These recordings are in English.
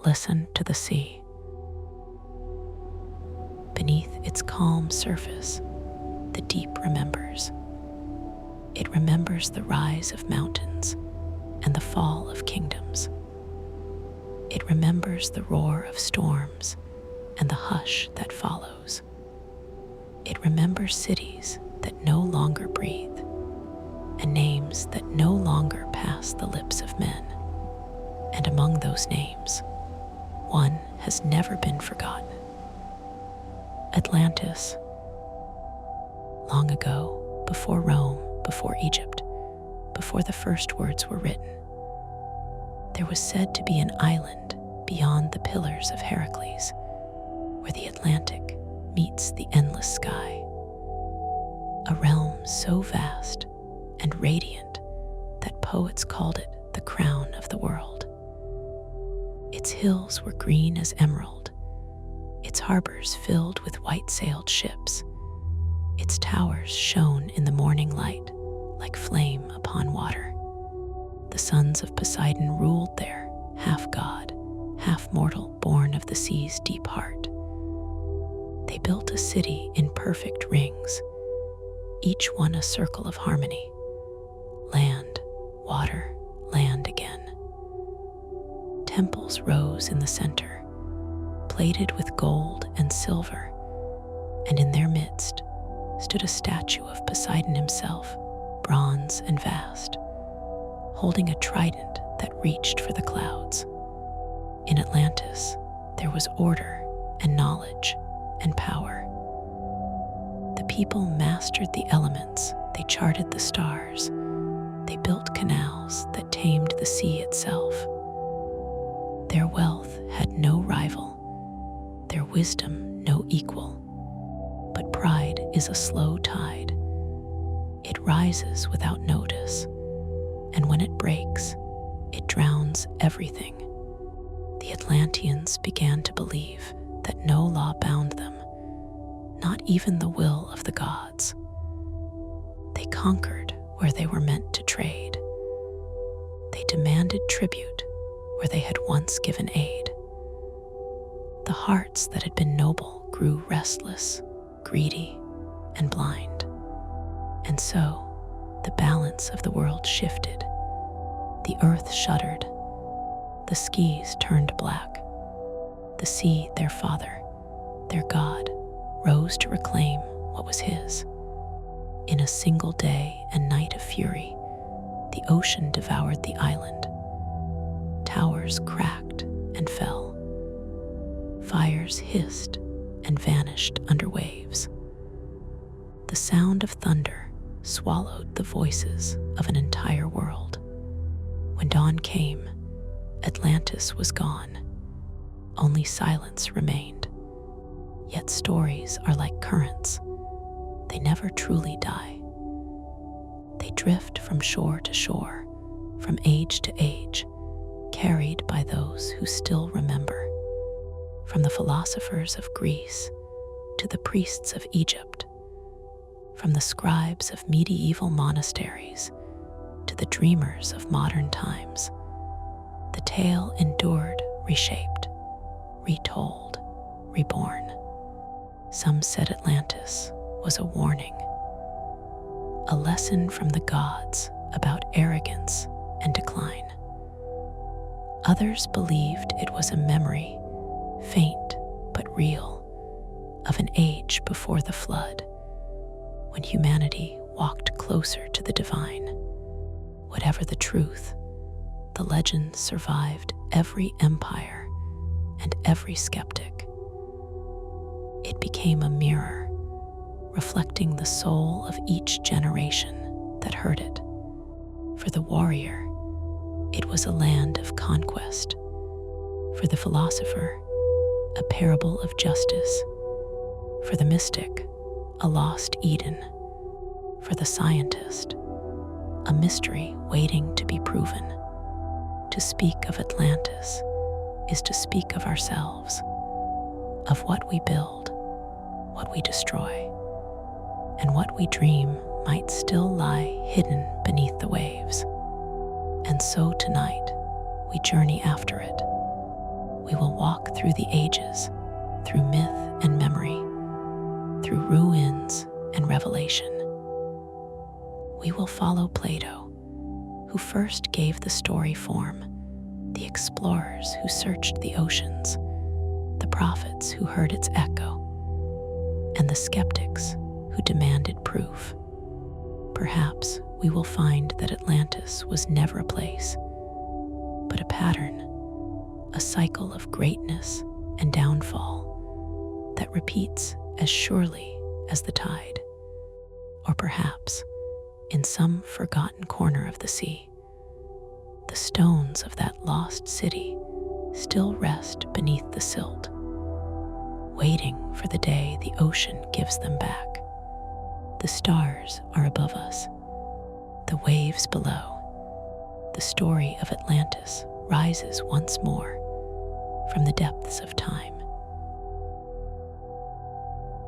Listen to the sea. Beneath its calm surface, the deep remembers. It remembers the rise of mountains and the fall of kingdoms. It remembers the roar of storms and the hush that follows. It remembers cities that no longer breathe and names that no longer pass the lips of men. And among those names, one has never been forgotten. Atlantis. Long ago, before Rome, before Egypt, before the first words were written, there was said to be an island beyond the pillars of Heracles, where the Atlantic meets the endless sky. A realm so vast and radiant that poets called it the crown of the world. Its hills were green as emerald, its harbors filled with white-sailed ships, its towers shone in the morning light like flame upon water. The sons of Poseidon ruled there, half god, half mortal, born of the sea's deep heart. They built a city in perfect rings, each one a circle of harmony. Land, water, land again. Temples rose in the center, plated with gold and silver, and in their midst stood a statue of Poseidon himself, bronze and vast, holding a trident that reached for the clouds. In Atlantis, there was order and knowledge and power. The people mastered the elements, they charted the stars, they built canals that tamed the sea itself. Their wealth had no rival, their wisdom no equal. But pride is a slow tide. It rises without notice, and when it breaks, it drowns everything. The Atlanteans began to believe that no law bound them, not even the will of the gods. They conquered where they were meant to trade. They demanded tribute where they had once given aid. The hearts that had been noble grew restless, greedy, and blind. And so, the balance of the world shifted. The earth shuddered. The skies turned black. The sea, their father, their god, rose to reclaim what was his. In a single day and night of fury, the ocean devoured the island. Towers cracked and fell. Fires hissed and vanished under waves. The sound of thunder swallowed the voices of an entire world. When dawn came, Atlantis was gone. Only silence remained. Yet stories are like currents. They never truly die. They drift from shore to shore, from age to age, carried by those who still remember. From the philosophers of Greece to the priests of Egypt, from the scribes of medieval monasteries to the dreamers of modern times, the tale endured, reshaped, retold, reborn. Some said Atlantis was a warning, a lesson from the gods about arrogance and decline. Others believed it was a memory, faint but real, of an age before the flood, when humanity walked closer to the divine. Whatever the truth, the legend survived every empire and every skeptic. It became a mirror, reflecting the soul of each generation that heard it. For the warrior, it was a land of conquest. For the philosopher, a parable of justice. For the mystic, a lost Eden. For the scientist, a mystery waiting to be proven. To speak of Atlantis is to speak of ourselves, of what we build, what we destroy, and what we dream might still lie hidden beneath the waves. And so tonight, we journey after it. We will walk through the ages, through myth and memory, through ruins and revelation. We will follow Plato, who first gave the story form, the explorers who searched the oceans, the prophets who heard its echo, and the skeptics who demanded proof. Perhaps we will find that Atlantis was never a place, but a pattern, a cycle of greatness and downfall that repeats as surely as the tide. Or perhaps, in some forgotten corner of the sea, the stones of that lost city still rest beneath the silt, waiting for the day the ocean gives them back. The stars are above us, the waves below. The story of Atlantis rises once more from the depths of time.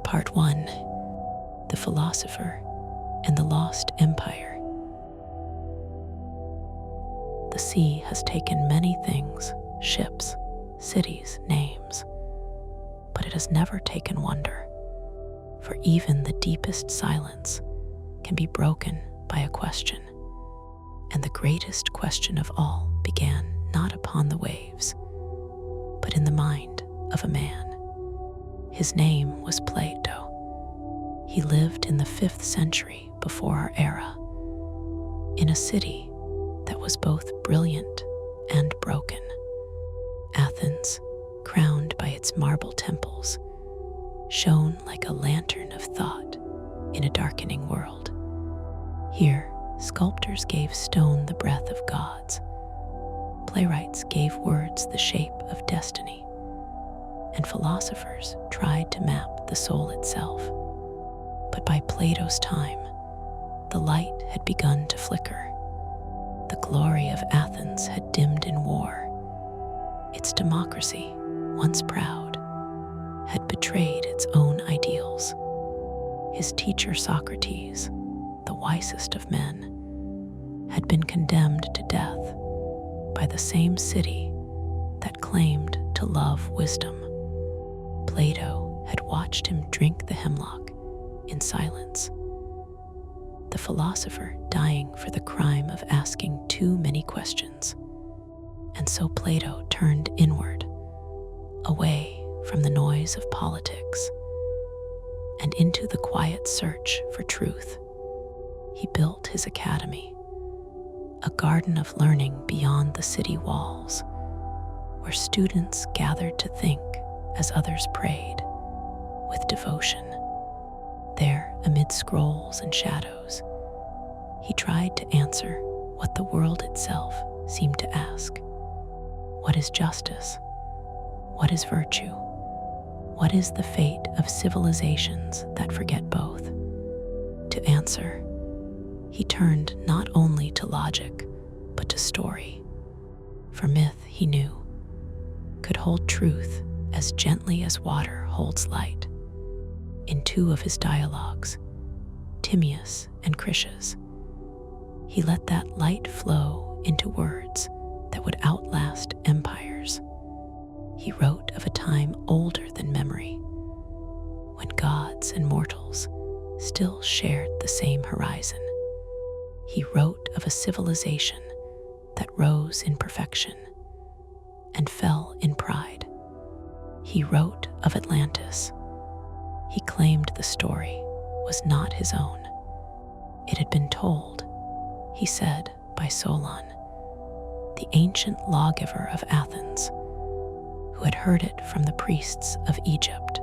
Part 1: The Philosopher and the Lost Empire. The sea has taken many things, ships, cities, names, but it has never taken wonder, for even the deepest silence can be broken by a question. And the greatest question of all began not upon the waves, but in the mind of a man. His name was Plato. He lived in the 5th century before our era, in a city that was both brilliant and broken. Athens, crowned by its marble temples, shone like a lantern of thought in a darkening world. Here, sculptors gave stone the breath of gods, playwrights gave words the shape of destiny, and philosophers tried to map the soul itself. But by Plato's time, the light had begun to flicker. The glory of Athens had dimmed in war. Its democracy, once proud, had betrayed its own ideals. His teacher Socrates, the wisest of men, had been condemned to death by the same city that claimed to love wisdom. Plato had watched him drink the hemlock in silence, the philosopher dying for the crime of asking too many questions. And so Plato turned inward, away from the noise of politics, and into the quiet search for truth. He built his academy, a garden of learning beyond the city walls, where students gathered to think as others prayed, with devotion. There, amid scrolls and shadows, he tried to answer what the world itself seemed to ask. What is justice? What is virtue? What is the fate of civilizations that forget both? To answer, he turned not only to logic, but to story. For myth, he knew, could hold truth as gently as water holds light. In 2 of his dialogues, Timaeus and Critias, he let that light flow into words that would outlast empires. He wrote of a time older than memory, when gods and mortals still shared the same horizon. He wrote of a civilization that rose in perfection and fell in pride. He wrote of Atlantis. He claimed the story was not his own. It had been told, he said, by Solon, the ancient lawgiver of Athens, who had heard it from the priests of Egypt.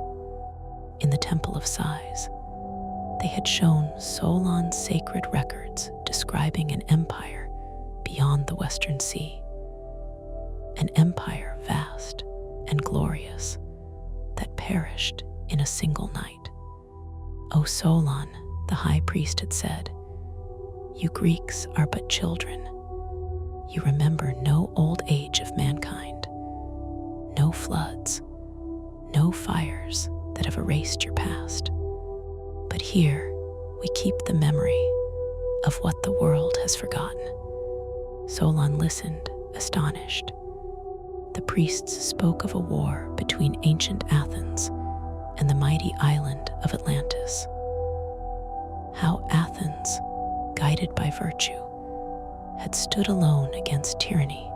In the Temple of Sighs, they had shown Solon's sacred records describing an empire beyond the Western Sea, an empire vast and glorious that perished in a single night. O Solon, the high priest had said, you Greeks are but children. You remember no old age of mankind, no floods, no fires that have erased your past. But here we keep the memory of what the world has forgotten. Solon listened, astonished. The priests spoke of a war between ancient Athens and the mighty island of Atlantis. How Athens, guided by virtue, had stood alone against tyranny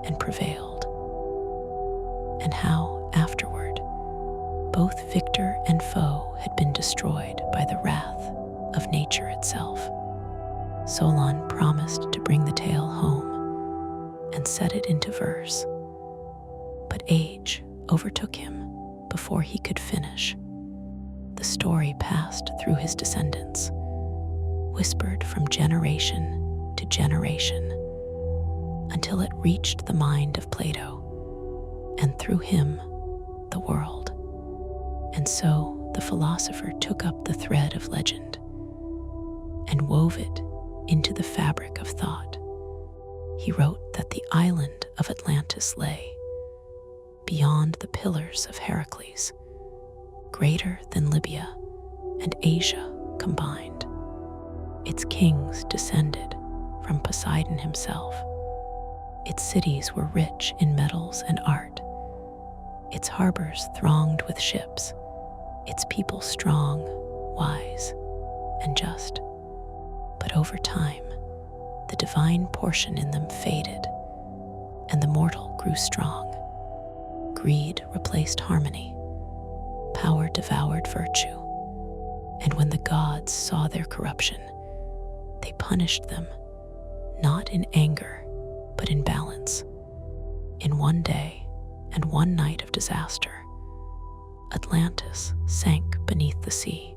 and prevailed, and how, afterward, both victor and foe had been destroyed by the wrath of nature itself. Solon promised to bring the tale home and set it into verse, but age overtook him before he could finish. The story passed through his descendants, whispered from generation to generation, until it reached the mind of Plato, and through him, the world. And so the philosopher took up the thread of legend and wove it into the fabric of thought. He wrote that the island of Atlantis lay beyond the pillars of Heracles, greater than Libya and Asia combined. Its kings descended from Poseidon himself. Its cities were rich in metals and art. Its harbors thronged with ships, its people strong, wise, and just. But over time, the divine portion in them faded, and the mortal grew strong. Greed replaced harmony. Power devoured virtue. And when the gods saw their corruption, they punished them, not in anger, but in balance. In one day and one night of disaster, Atlantis sank beneath the sea.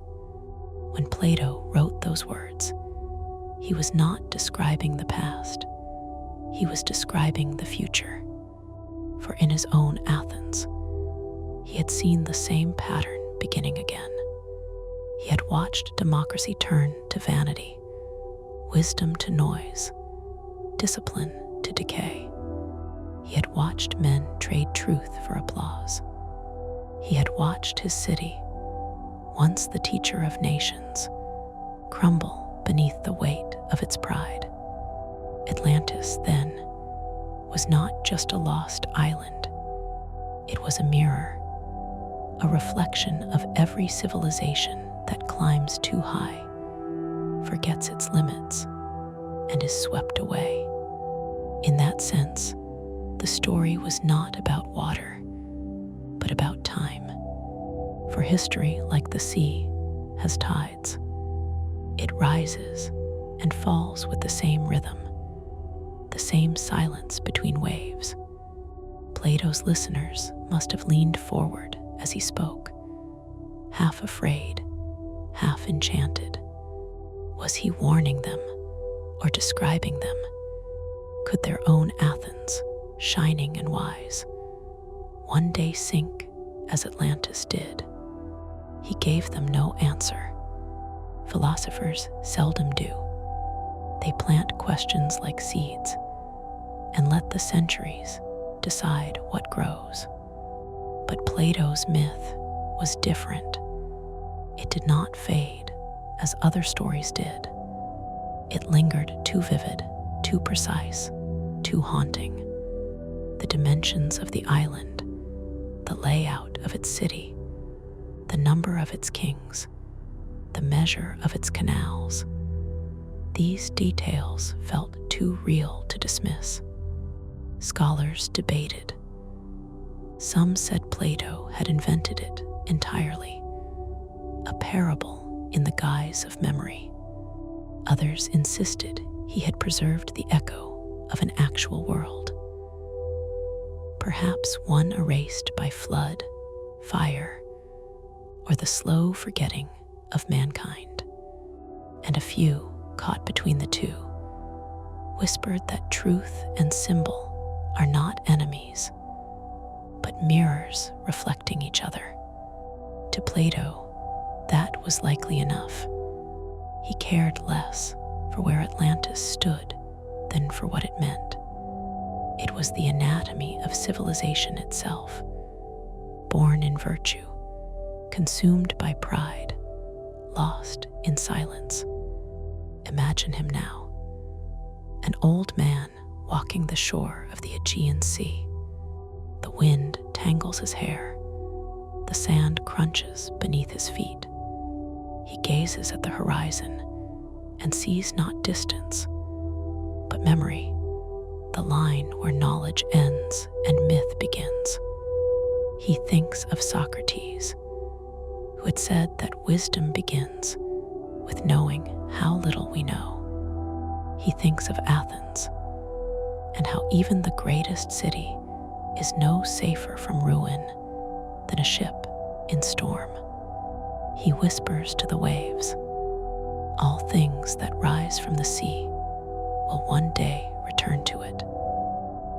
When Plato wrote those words, he was not describing the past. He was describing the future. For in his own Athens, he had seen the same pattern beginning again. He had watched democracy turn to vanity, wisdom to noise, discipline to decay. He had watched men trade truth for applause. He had watched his city, once the teacher of nations, crumble beneath the weight of its pride. Atlantis, then, was not just a lost island. It was a mirror, a reflection of every civilization that climbs too high, forgets its limits, and is swept away. In that sense, the story was not about water, but about time. For history, like the sea, has tides. It rises and falls with the same rhythm, the same silence between waves. Plato's listeners must have leaned forward as he spoke, half afraid, half enchanted. Was he warning them or describing them? Could their own Athens, shining and wise, one day sink as Atlantis did? He gave them no answer. Philosophers seldom do. They plant questions like seeds and let the centuries decide what grows. But Plato's myth was different. It did not fade as other stories did. It lingered too vivid, too precise, too haunting. The dimensions of the island, the layout of its city, the number of its kings, the measure of its canals. These details felt too real to dismiss. Scholars debated. Some said Plato had invented it entirely, a parable in the guise of memory. Others insisted he had preserved the echo of an actual world, perhaps one erased by flood, fire, or the slow forgetting of mankind. And a few, caught between the two, whispered that truth and symbol are not enemies, but mirrors reflecting each other. To Plato, that was likely enough. He cared less for where Atlantis stood than for what it meant. It was the anatomy of civilization itself, born in virtue, consumed by pride, lost in silence. Imagine him now, an old man walking the shore of the Aegean Sea, wind tangles his hair. The sand crunches beneath his feet. He gazes at the horizon and sees not distance, but memory, the line where knowledge ends and myth begins. He thinks of Socrates, who had said that wisdom begins with knowing how little we know. He thinks of Athens and how even the greatest city is no safer from ruin than a ship in storm. He whispers to the waves, "All things that rise from the sea will one day return to it."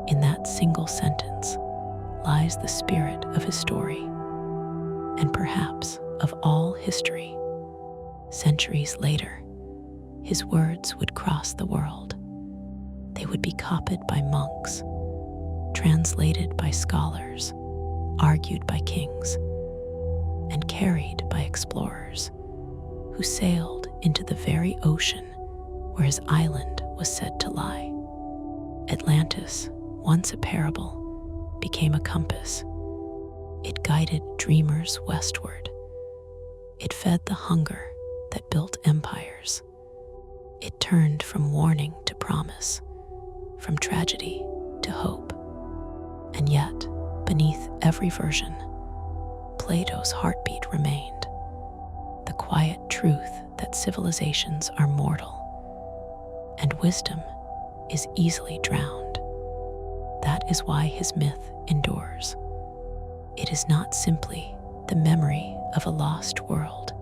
In that single sentence lies the spirit of his story, and perhaps of all history. Centuries later, his words would cross the world. They would be copied by monks, translated by scholars, argued by kings, and carried by explorers who sailed into the very ocean where his island was said to lie. Atlantis, once a parable, became a compass. It guided dreamers westward. It fed the hunger that built empires. It turned from warning to promise, from tragedy to hope. And yet, beneath every version, Plato's heartbeat remained, the quiet truth that civilizations are mortal and wisdom is easily drowned. That is why his myth endures. It is not simply the memory of a lost world,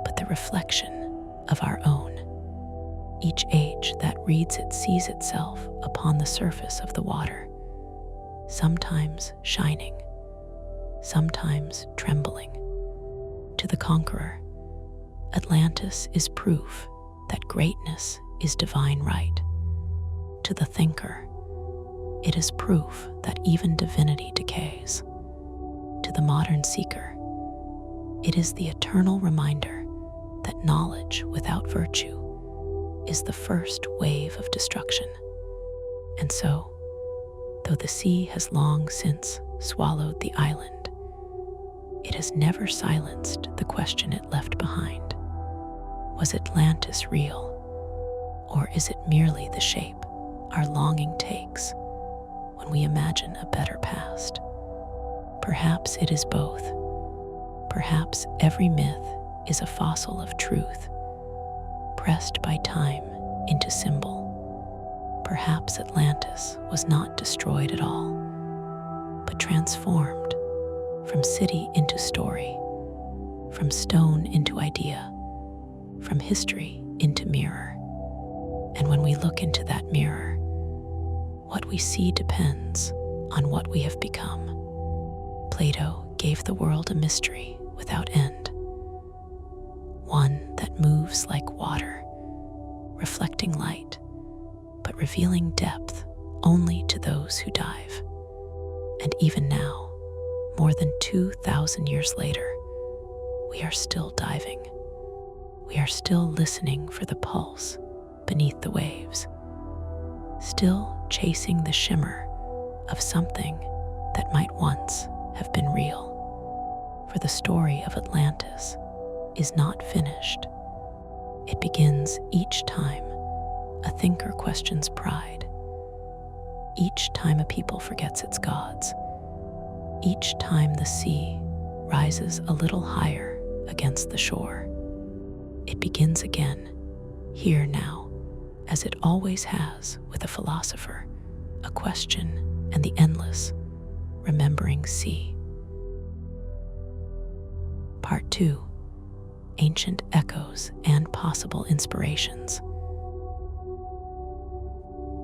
but the reflection of our own. Each age that reads it sees itself upon the surface of the water, sometimes shining, sometimes trembling. To the conqueror, Atlantis is proof that greatness is divine right. To the thinker, it is proof that even divinity decays. To the modern seeker, it is the eternal reminder that knowledge without virtue is the first wave of destruction. And so, though the sea has long since swallowed the island, it has never silenced the question it left behind. Was Atlantis real, or is it merely the shape our longing takes when we imagine a better past? Perhaps it is both. Perhaps every myth is a fossil of truth, pressed by time into symbol. Perhaps Atlantis was not destroyed at all, but transformed from city into story, from stone into idea, from history into mirror. And when we look into that mirror, what we see depends on what we have become. Plato gave the world a mystery without end, one that moves like water, reflecting light, but revealing depth only to those who dive. And even now, more than 2,000 years later, we are still diving. We are still listening for the pulse beneath the waves, still chasing the shimmer of something that might once have been real. For the story of Atlantis is not finished. It begins each time a thinker questions pride, each time a people forgets its gods, each time the sea rises a little higher against the shore. It begins again, here now, as it always has with a philosopher, a question and the endless, remembering sea. Part 2. Ancient Echoes and Possible Inspirations.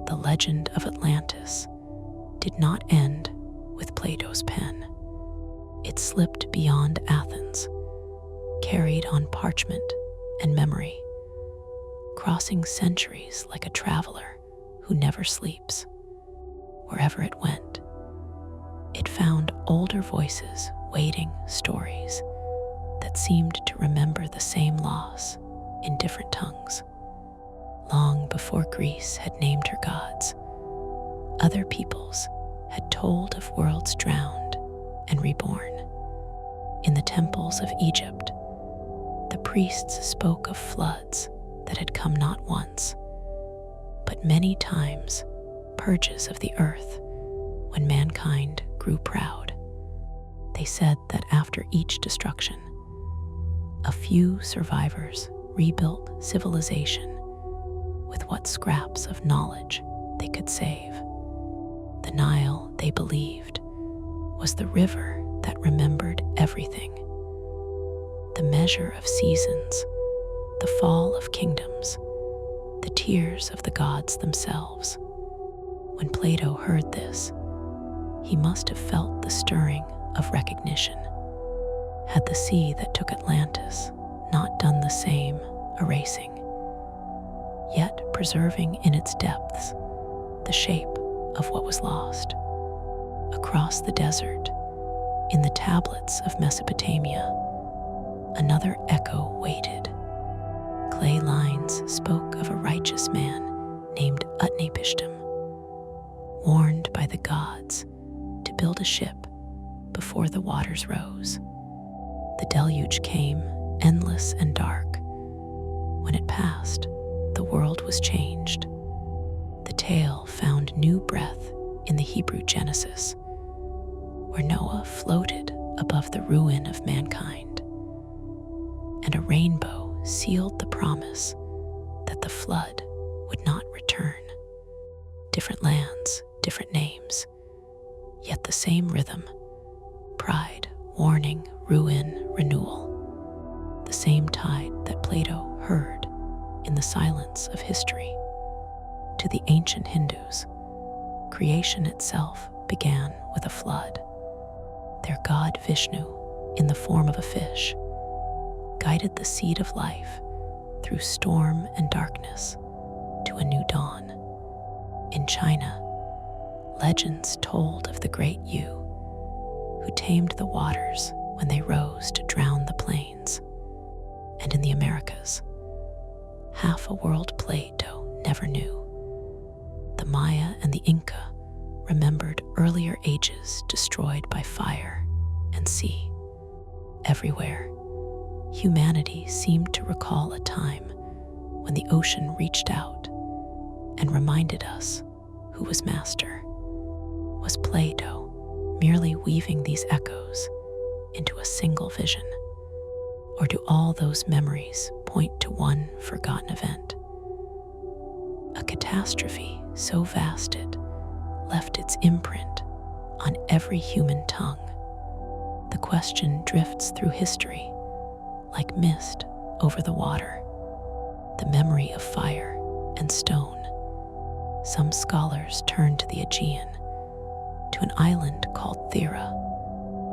The legend of Atlantis did not end with Plato's pen. It slipped beyond Athens, carried on parchment and memory, crossing centuries like a traveler who never sleeps. Wherever it went, it found older voices waiting stories that seemed to remember the same loss in different tongues. Long before Greece had named her gods, other peoples had told of worlds drowned and reborn. In the temples of Egypt, the priests spoke of floods that had come not once, but many times, purges of the earth when mankind grew proud. They said that after each destruction, a few survivors rebuilt civilization with what scraps of knowledge they could save. The Nile, they believed, was the river that remembered everything. The measure of seasons, the fall of kingdoms, the tears of the gods themselves. When Plato heard this, he must have felt the stirring of recognition. Had the sea that took Atlantis not done the same erasing, yet preserving in its depths the shape of what was lost? Across the desert, in the tablets of Mesopotamia, another echo waited. Clay lines spoke of a righteous man named Utnapishtim, warned by the gods to build a ship before the waters rose. The deluge came, endless and dark. When it passed, the world was changed. The tale found new breath in the Hebrew Genesis, where Noah floated above the ruin of mankind, and a rainbow sealed the promise that the flood would not return. Different lands, different names, yet the same rhythm: pride, warning, ruin, renewal. The same tide that Plato heard in the silence of history. To the ancient Hindus, creation itself began with a flood. Their god Vishnu, in the form of a fish, guided the seed of life through storm and darkness to a new dawn. In China, legends told of the great Yu, who tamed the waters when they rose to drown the plains. And in the Americas, half a world Plato never knew. The Maya and the Inca remembered earlier ages destroyed by fire and sea. Everywhere, humanity seemed to recall a time when the ocean reached out and reminded us who was master. Was Plato merely weaving these echoes into a single vision? Or do all those memories point to one forgotten event? A catastrophe so vast it left its imprint on every human tongue. The question drifts through history like mist over the water, the memory of fire and stone. Some scholars turn to the Aegean, to an island called Thera,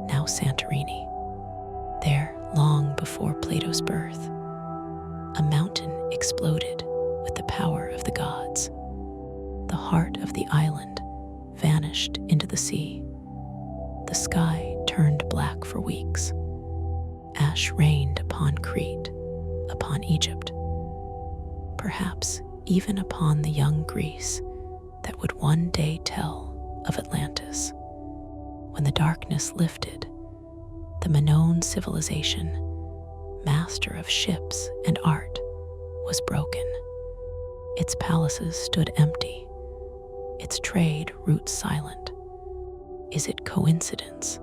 now Santorini. There, long before Plato's birth, a mountain exploded with the power of the gods. The heart of the island vanished into the sea. The sky turned black for weeks. Ash rained upon Crete, upon Egypt, perhaps even upon the young Greece that would one day tell of Atlantis. When the darkness lifted, the Minoan civilization, master of ships and art, was broken. Its palaces stood empty, its trade routes silent. Is it coincidence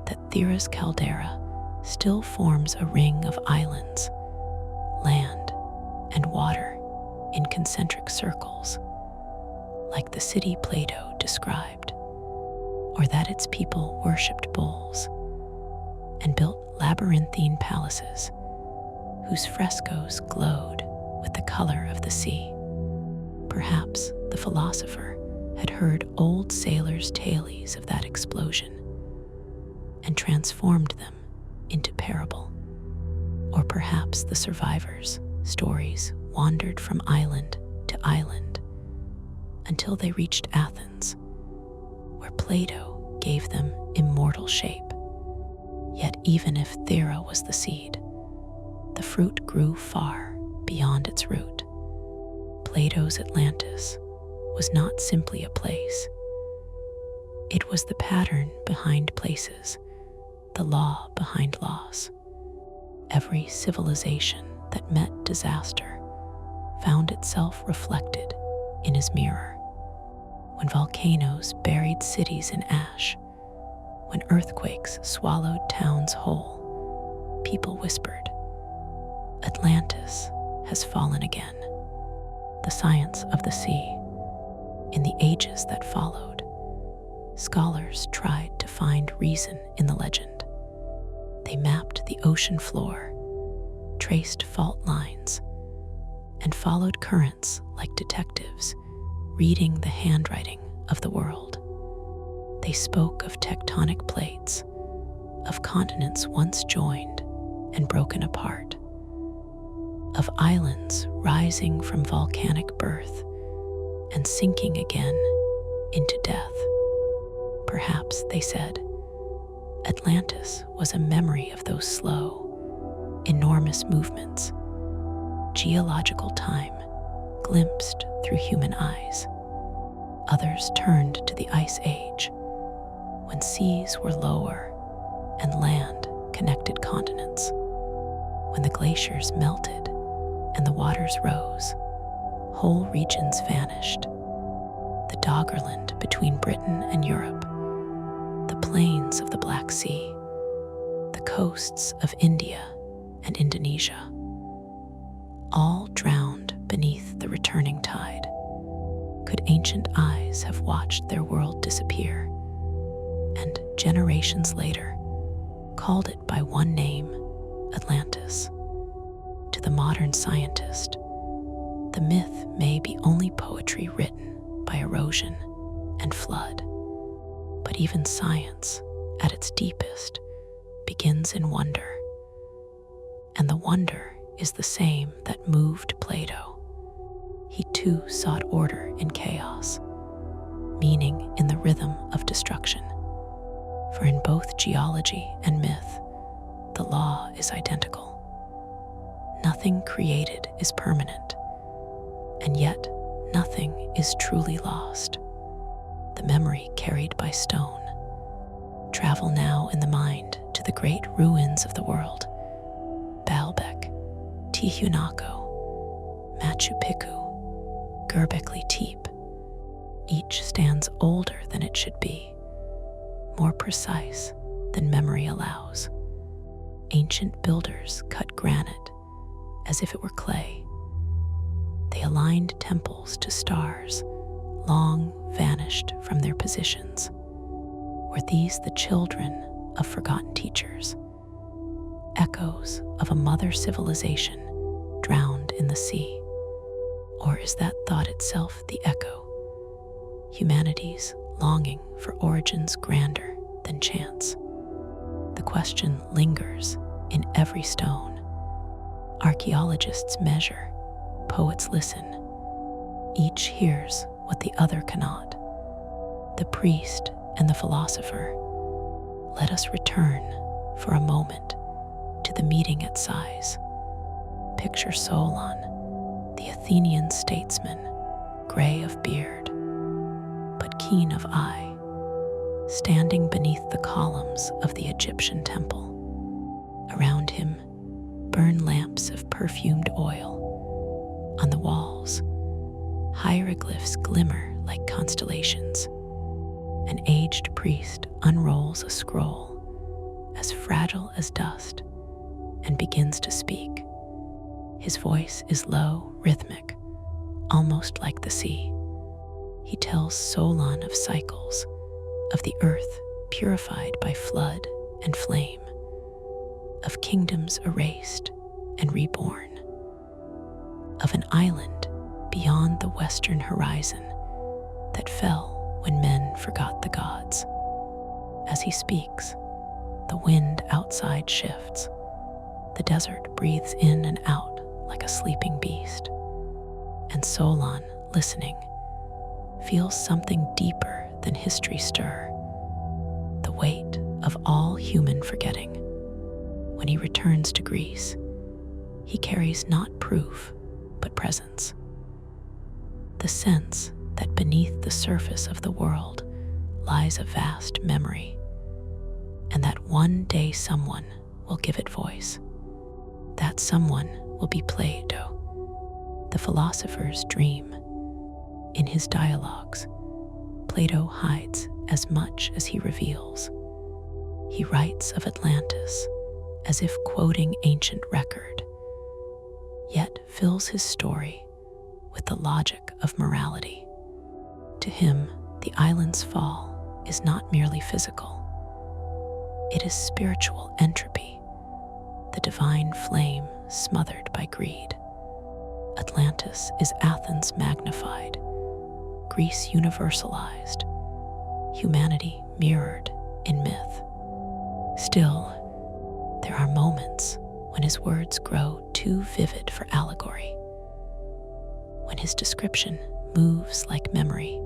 that Thera's caldera still forms a ring of islands, land and water in concentric circles, like the city Plato described? Or that its people worshipped bulls and built labyrinthine palaces whose frescoes glowed with the color of the sea? Perhaps the philosopher had heard old sailors' tales of that explosion and transformed them into parable. Or perhaps the survivors' stories wandered from island to island until they reached Athens, where Plato gave them immortal shape. Yet even if Thera was the seed, the fruit grew far beyond its root. Plato's Atlantis was not simply a place. It was the pattern behind places, the law behind laws. Every civilization that met disaster found itself reflected in his mirror. When volcanoes buried cities in ash, when earthquakes swallowed towns whole, people whispered, "Atlantis has fallen again." The science of the sea. In the ages that followed, scholars tried to find reason in the legend. They mapped the ocean floor, traced fault lines, and followed currents like detectives, reading the handwriting of the world. They spoke of tectonic plates, of continents once joined and broken apart, of islands rising from volcanic birth and sinking again into death. Perhaps, they said, Atlantis was a memory of those slow, enormous movements, geological time glimpsed through human eyes. Others turned to the Ice Age, when seas were lower and land connected continents, when the glaciers melted and the waters rose, whole regions vanished. The Doggerland between Britain and Europe, the plains of the Black Sea, the coasts of India and Indonesia, all drowned beneath the returning tide. Could ancient eyes have watched their world disappear, and generations later called it by one name, Atlantis? To the modern scientist, the myth may be only poetry written by erosion and flood. But even science, at its deepest, begins in wonder. And the wonder is the same that moved Plato. He too sought order in chaos, meaning in the rhythm of destruction. For in both geology and myth, the law is identical. Nothing created is permanent, and yet nothing is truly lost. The memory carried by stone. Travel now in the mind to the great ruins of the world. Baalbek, Tiwanaku, Machu Picchu, Göbekli Tepe. Each stands older than it should be, more precise than memory allows. Ancient builders cut granite as if it were clay. They aligned temples to stars long vanished from their positions. Were these the children of forgotten teachers? Echoes of a mother civilization drowned in the sea? Or is that thought itself the echo? Humanity's longing for origins grander than chance. The question lingers in every stone. Archaeologists measure, poets listen. Each hears what the other cannot. The priest and the philosopher. Let us return for a moment to the meeting at Sais. Picture Solon, the Athenian statesman, gray of beard, but keen of eye, standing beneath the columns of the Egyptian temple. Around him burn lamps of perfumed oil. On the walls, hieroglyphs glimmer like constellations. An aged priest unrolls a scroll as fragile as dust and begins to speak. His voice is low, rhythmic, almost like the sea. He tells Solon of cycles, of the earth purified by flood and flame, of kingdoms erased and reborn, of an island beyond the western horizon that fell when men forgot the gods. As he speaks, the wind outside shifts. The desert breathes in and out like a sleeping beast. And Solon, listening, feels something deeper than history stir, the weight of all human forgetting. When he returns to Greece, he carries not proof, but presence. The sense that beneath the surface of the world lies a vast memory, and that one day someone will give it voice. That someone will be Plato, the philosopher's dream. In his dialogues, Plato hides as much as he reveals. He writes of Atlantis as if quoting ancient record, yet fills his story with the logic of morality. To him, the island's fall is not merely physical. It is spiritual entropy, the divine flame smothered by greed. Atlantis is Athens magnified, Greece universalized, humanity mirrored in myth. Still, there are moments when his words grow too vivid for allegory, when his description moves like memory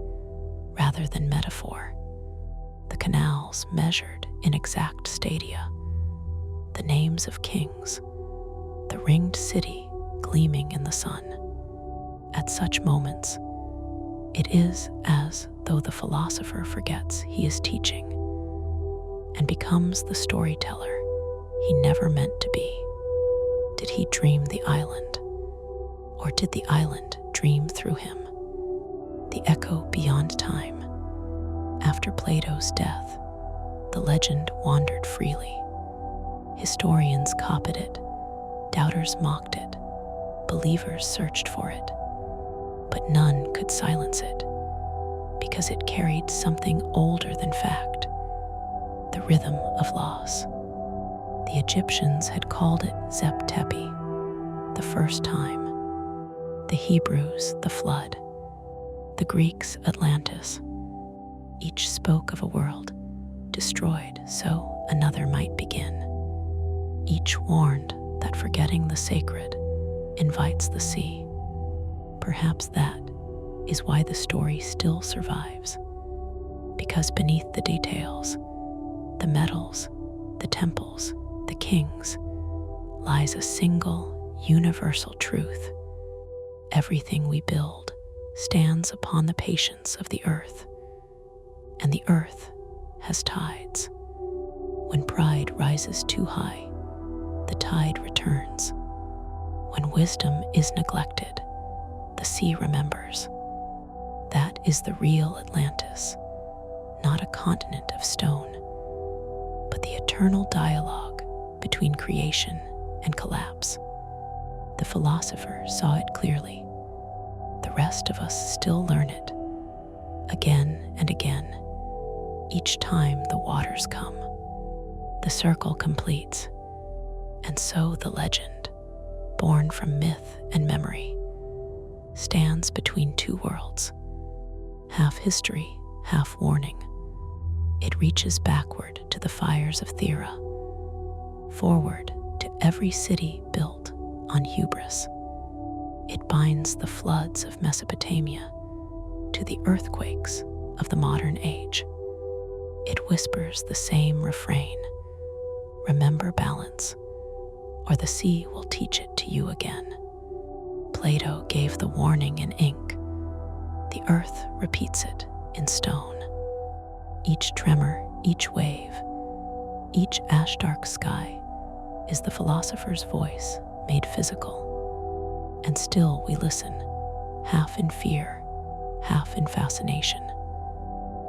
rather than metaphor. The canals measured in exact stadia, the names of kings, the ringed city gleaming in the sun. At such moments, it is as though the philosopher forgets he is teaching and becomes the storyteller he never meant to be. Did he dream the island, or did the island dream through him? The echo beyond time. After Plato's death, the legend wandered freely. Historians copied it, doubters mocked it, believers searched for it, but none could silence it, because it carried something older than fact, the rhythm of loss. The Egyptians had called it Zep Tepi, the first time, the Hebrews the flood, the Greeks Atlantis. Each spoke of a world destroyed so another might begin. Each warned that forgetting the sacred invites the sea. Perhaps that is why the story still survives, because beneath the details, the metals, the temples, the kings, lies a single universal truth. Everything we build stands upon the patience of the earth, and the earth has tides. When pride rises too high, the tide returns. When wisdom is neglected, the sea remembers. That is the real Atlantis, not a continent of stone, but the eternal dialogue between creation and collapse. The philosopher saw it clearly. The rest of us still learn it, again and again. Each time the waters come, the circle completes, and so the legend, born from myth and memory, stands between two worlds, half history, half warning. It reaches backward to the fires of Thera, forward to every city built on hubris. It binds the floods of Mesopotamia to the earthquakes of the modern age. It whispers the same refrain: remember balance, or the sea will teach it to you again. Plato gave the warning in ink. The earth repeats it in stone. Each tremor, each wave, each ash-dark sky is the philosopher's voice made physical. And still we listen, half in fear, half in fascination.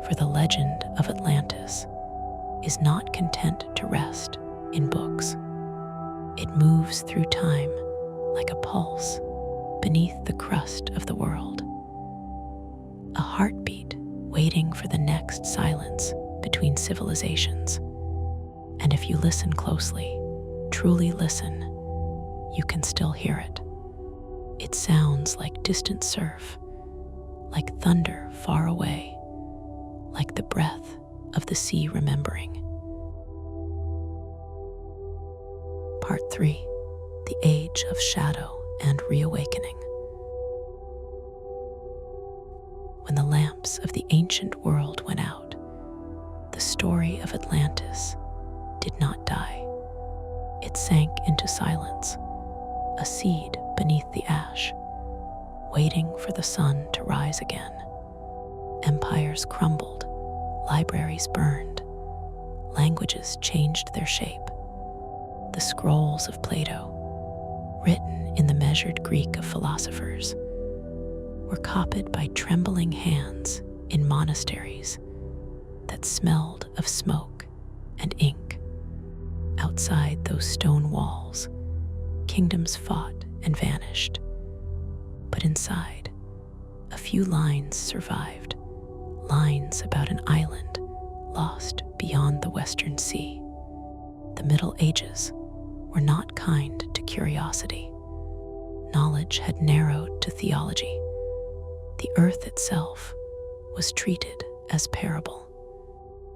For the legend of Atlantis is not content to rest in books. It moves through time like a pulse beneath the crust of the world. A heartbeat waiting for the next silence between civilizations. And if you listen closely, truly listen, you can still hear it. It sounds like distant surf, like thunder far away, like the breath of the sea remembering. Part 3. The Age of Shadow and Reawakening. When the lamps of the ancient world went out, the story of Atlantis did not die. It sank into silence, a seed beneath the ash, waiting for the sun to rise again. Empires crumbled libraries burned, languages changed their shape. The scrolls of Plato, written in the measured Greek of philosophers, were copied by trembling hands in monasteries that smelled of smoke and ink. Outside those stone walls, kingdoms fought and vanished. But inside, a few lines survived, lines about an island lost beyond the Western Sea. The Middle Ages were not kind to curiosity. Knowledge had narrowed to theology. The earth itself was treated as parable.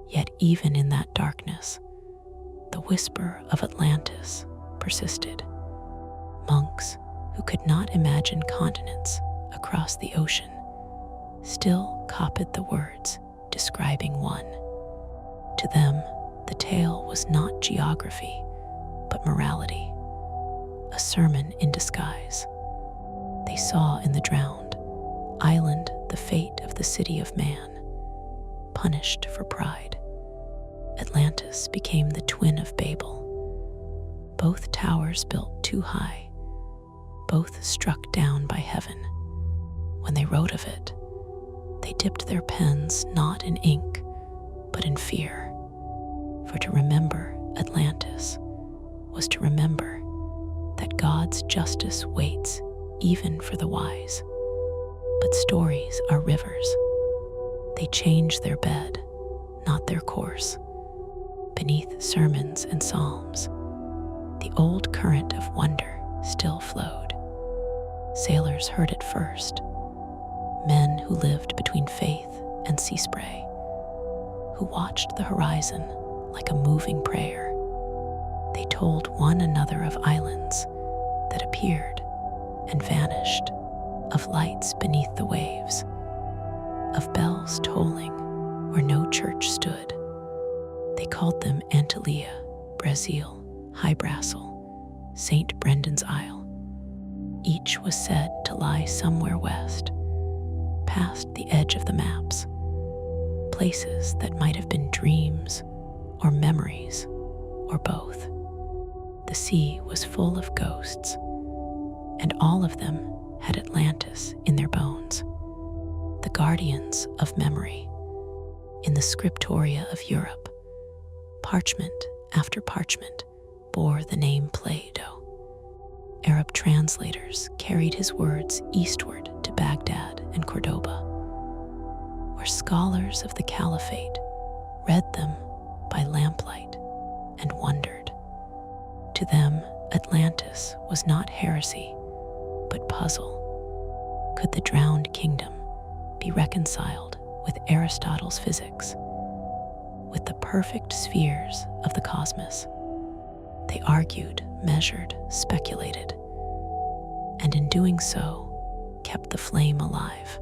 Yet even in that darkness, the whisper of Atlantis persisted. Monks who could not imagine continents across the ocean still copied the words describing one. To them, the tale was not geography, but morality, a sermon in disguise. They saw in the drowned island the fate of the city of man, punished for pride. Atlantis became the twin of Babel. Both towers built too high, both struck down by heaven. When they wrote of it, they dipped their pens not in ink, but in fear. For to remember Atlantis was to remember that God's justice waits even for the wise. But stories are rivers. They change their bed, not their course. Beneath sermons and psalms, the old current of wonder still flowed. Sailors heard it first, men who lived between faith and sea spray, who watched the horizon like a moving prayer. They told one another of islands that appeared and vanished, of lights beneath the waves, of bells tolling where no church stood. They called them Antalya, Brazil, Hy-Brasil, St. Brendan's Isle. Each was said to lie somewhere west, past the edge of the maps, places that might have been dreams or memories or both. The sea was full of ghosts, and all of them had Atlantis in their bones, the guardians of memory. In the scriptoria of Europe, parchment after parchment bore the name Plato. Arab translators carried his words eastward to Baghdad and Cordoba, where scholars of the Caliphate read them by lamplight and wondered. To them, Atlantis was not heresy, but puzzle. Could the drowned kingdom be reconciled with Aristotle's physics, with the perfect spheres of the cosmos? They argued, measured, speculated, and in doing so, kept the flame alive.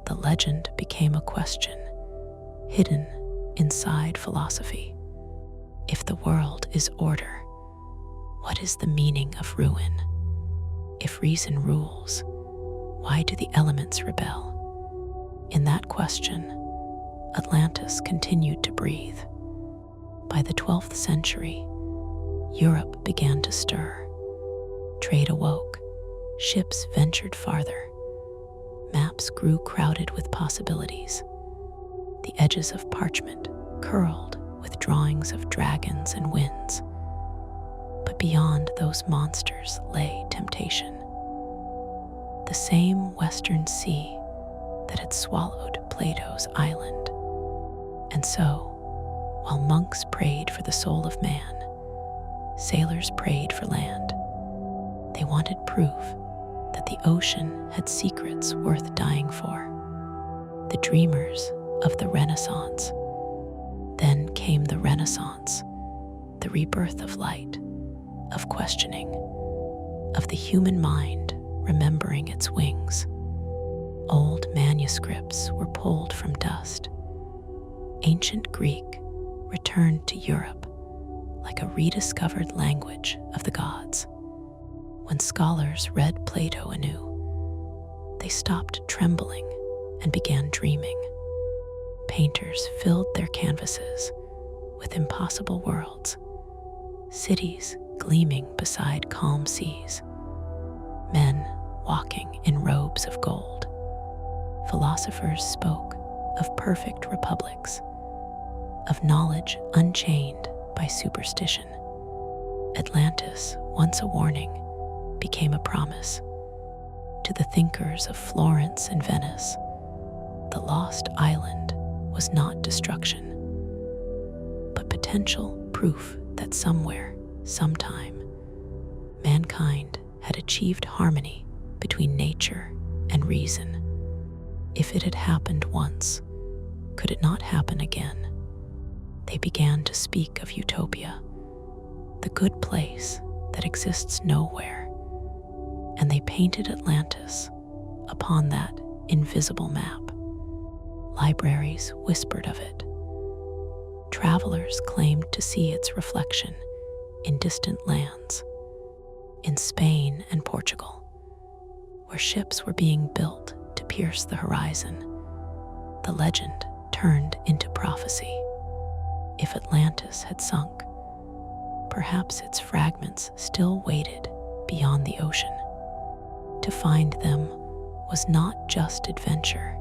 The legend became a question, hidden inside philosophy. If the world is order, what is the meaning of ruin? If reason rules, why do the elements rebel? In that question, Atlantis continued to breathe. By the 12th century, Europe began to stir. Trade awoke, ships ventured farther, maps grew crowded with possibilities. The edges of parchment curled with drawings of dragons and winds. But beyond those monsters lay temptation. The same western sea that had swallowed Plato's island. And so, while monks prayed for the soul of man, sailors prayed for land. They wanted proof that the ocean had secrets worth dying for. The dreamers of the Renaissance. Then came the Renaissance, the rebirth of light, of questioning, of the human mind remembering its wings. Old manuscripts were pulled from dust. Ancient Greek returned to Europe like a rediscovered language of the gods. When scholars read Plato anew, they stopped trembling and began dreaming. Painters filled their canvases with impossible worlds, cities gleaming beside calm seas, men walking in robes of gold. Philosophers spoke of perfect republics, of knowledge unchained by superstition. Atlantis, once a warning, became a promise. To the thinkers of Florence and Venice, the lost island was not destruction, but potential proof that somewhere, sometime, mankind had achieved harmony between nature and reason. If it had happened once, could it not happen again? They began to speak of utopia, the good place that exists nowhere, and they painted Atlantis upon that invisible map. Libraries whispered of it. Travelers claimed to see its reflection in distant lands, in Spain and Portugal, where ships were being built to pierce the horizon. The legend turned into prophecy. If Atlantis had sunk, perhaps its fragments still waited beyond the ocean. To find them was not just adventure,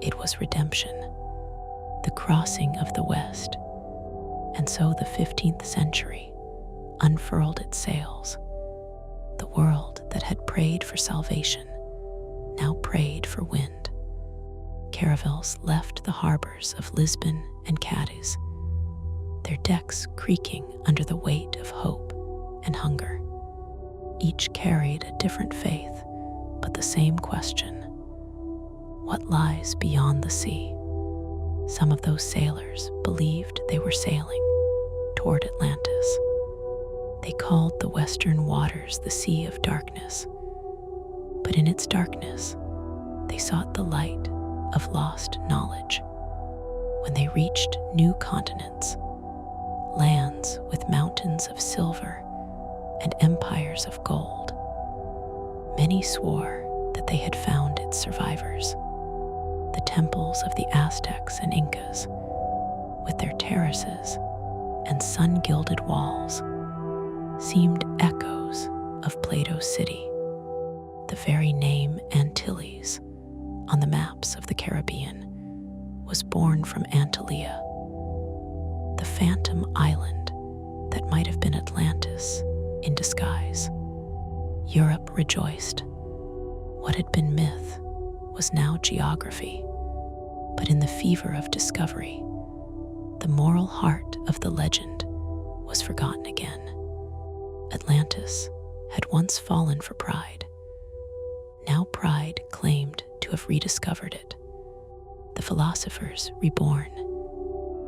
it was redemption, the crossing of the West. And so the 15th century unfurled its sails. The world that had prayed for salvation now prayed for wind. Caravels left the harbors of Lisbon and Cadiz, their decks creaking under the weight of hope and hunger. Each carried a different faith, but the same question: what lies beyond the sea? Some of those sailors believed they were sailing toward Atlantis. They called the western waters the Sea of Darkness, but in its darkness, they sought the light of lost knowledge. When they reached new continents, lands with mountains of silver and empires of gold, many swore that they had found its survivors. The temples of the Aztecs and Incas, with their terraces and sun-gilded walls, seemed echoes of Plato's city. The very name Antilles on the maps of the Caribbean was born from Antilia, the phantom island that might have been Atlantis in disguise. Europe rejoiced. What had been myth was now geography, but in the fever of discovery, the moral heart of the legend was forgotten again. Atlantis had once fallen for pride. Now pride claimed to have rediscovered it. The philosophers reborn.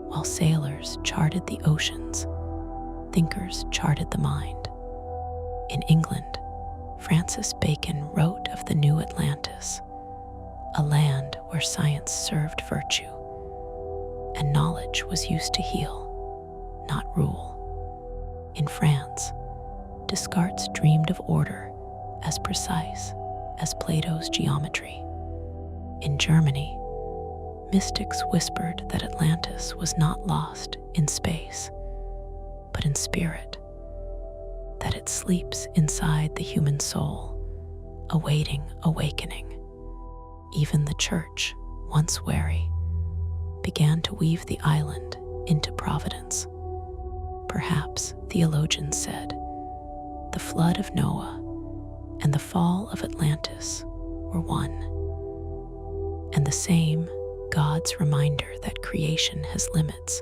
While sailors charted the oceans, thinkers charted the mind. In England, Francis Bacon wrote of the new Atlantis, a land where science served virtue, and knowledge was used to heal, not rule. In France, Descartes dreamed of order as precise as Plato's geometry. In Germany, mystics whispered that Atlantis was not lost in space, but in spirit, that it sleeps inside the human soul, awaiting awakening. Even the church, once wary, began to weave the island into providence. Perhaps, theologians said, the flood of Noah and the fall of Atlantis were one, and the same God's reminder that creation has limits,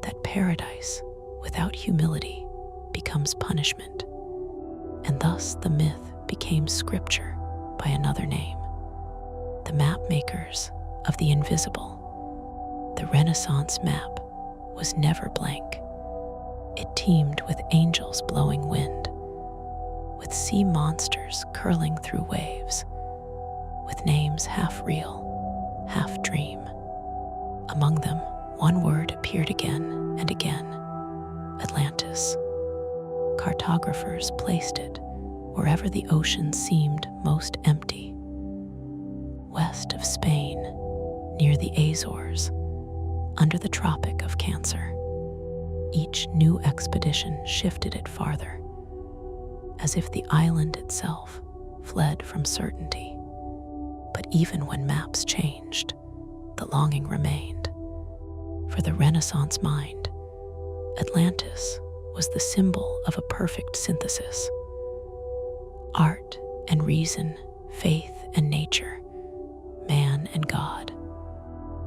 that paradise without humility becomes punishment, and thus the myth became scripture by another name. The map makers of the invisible, the Renaissance map was never blank. It teemed with angels blowing wind, with sea monsters curling through waves, with names half real, half dream. Among them, one word appeared again and again: Atlantis. Cartographers placed it wherever the ocean seemed most empty. West of Spain, near the Azores, under the Tropic of Cancer. Each new expedition shifted it farther, as if the island itself fled from certainty. But even when maps changed, the longing remained. For the Renaissance mind, Atlantis was the symbol of a perfect synthesis. Art and reason, faith and nature, man and God.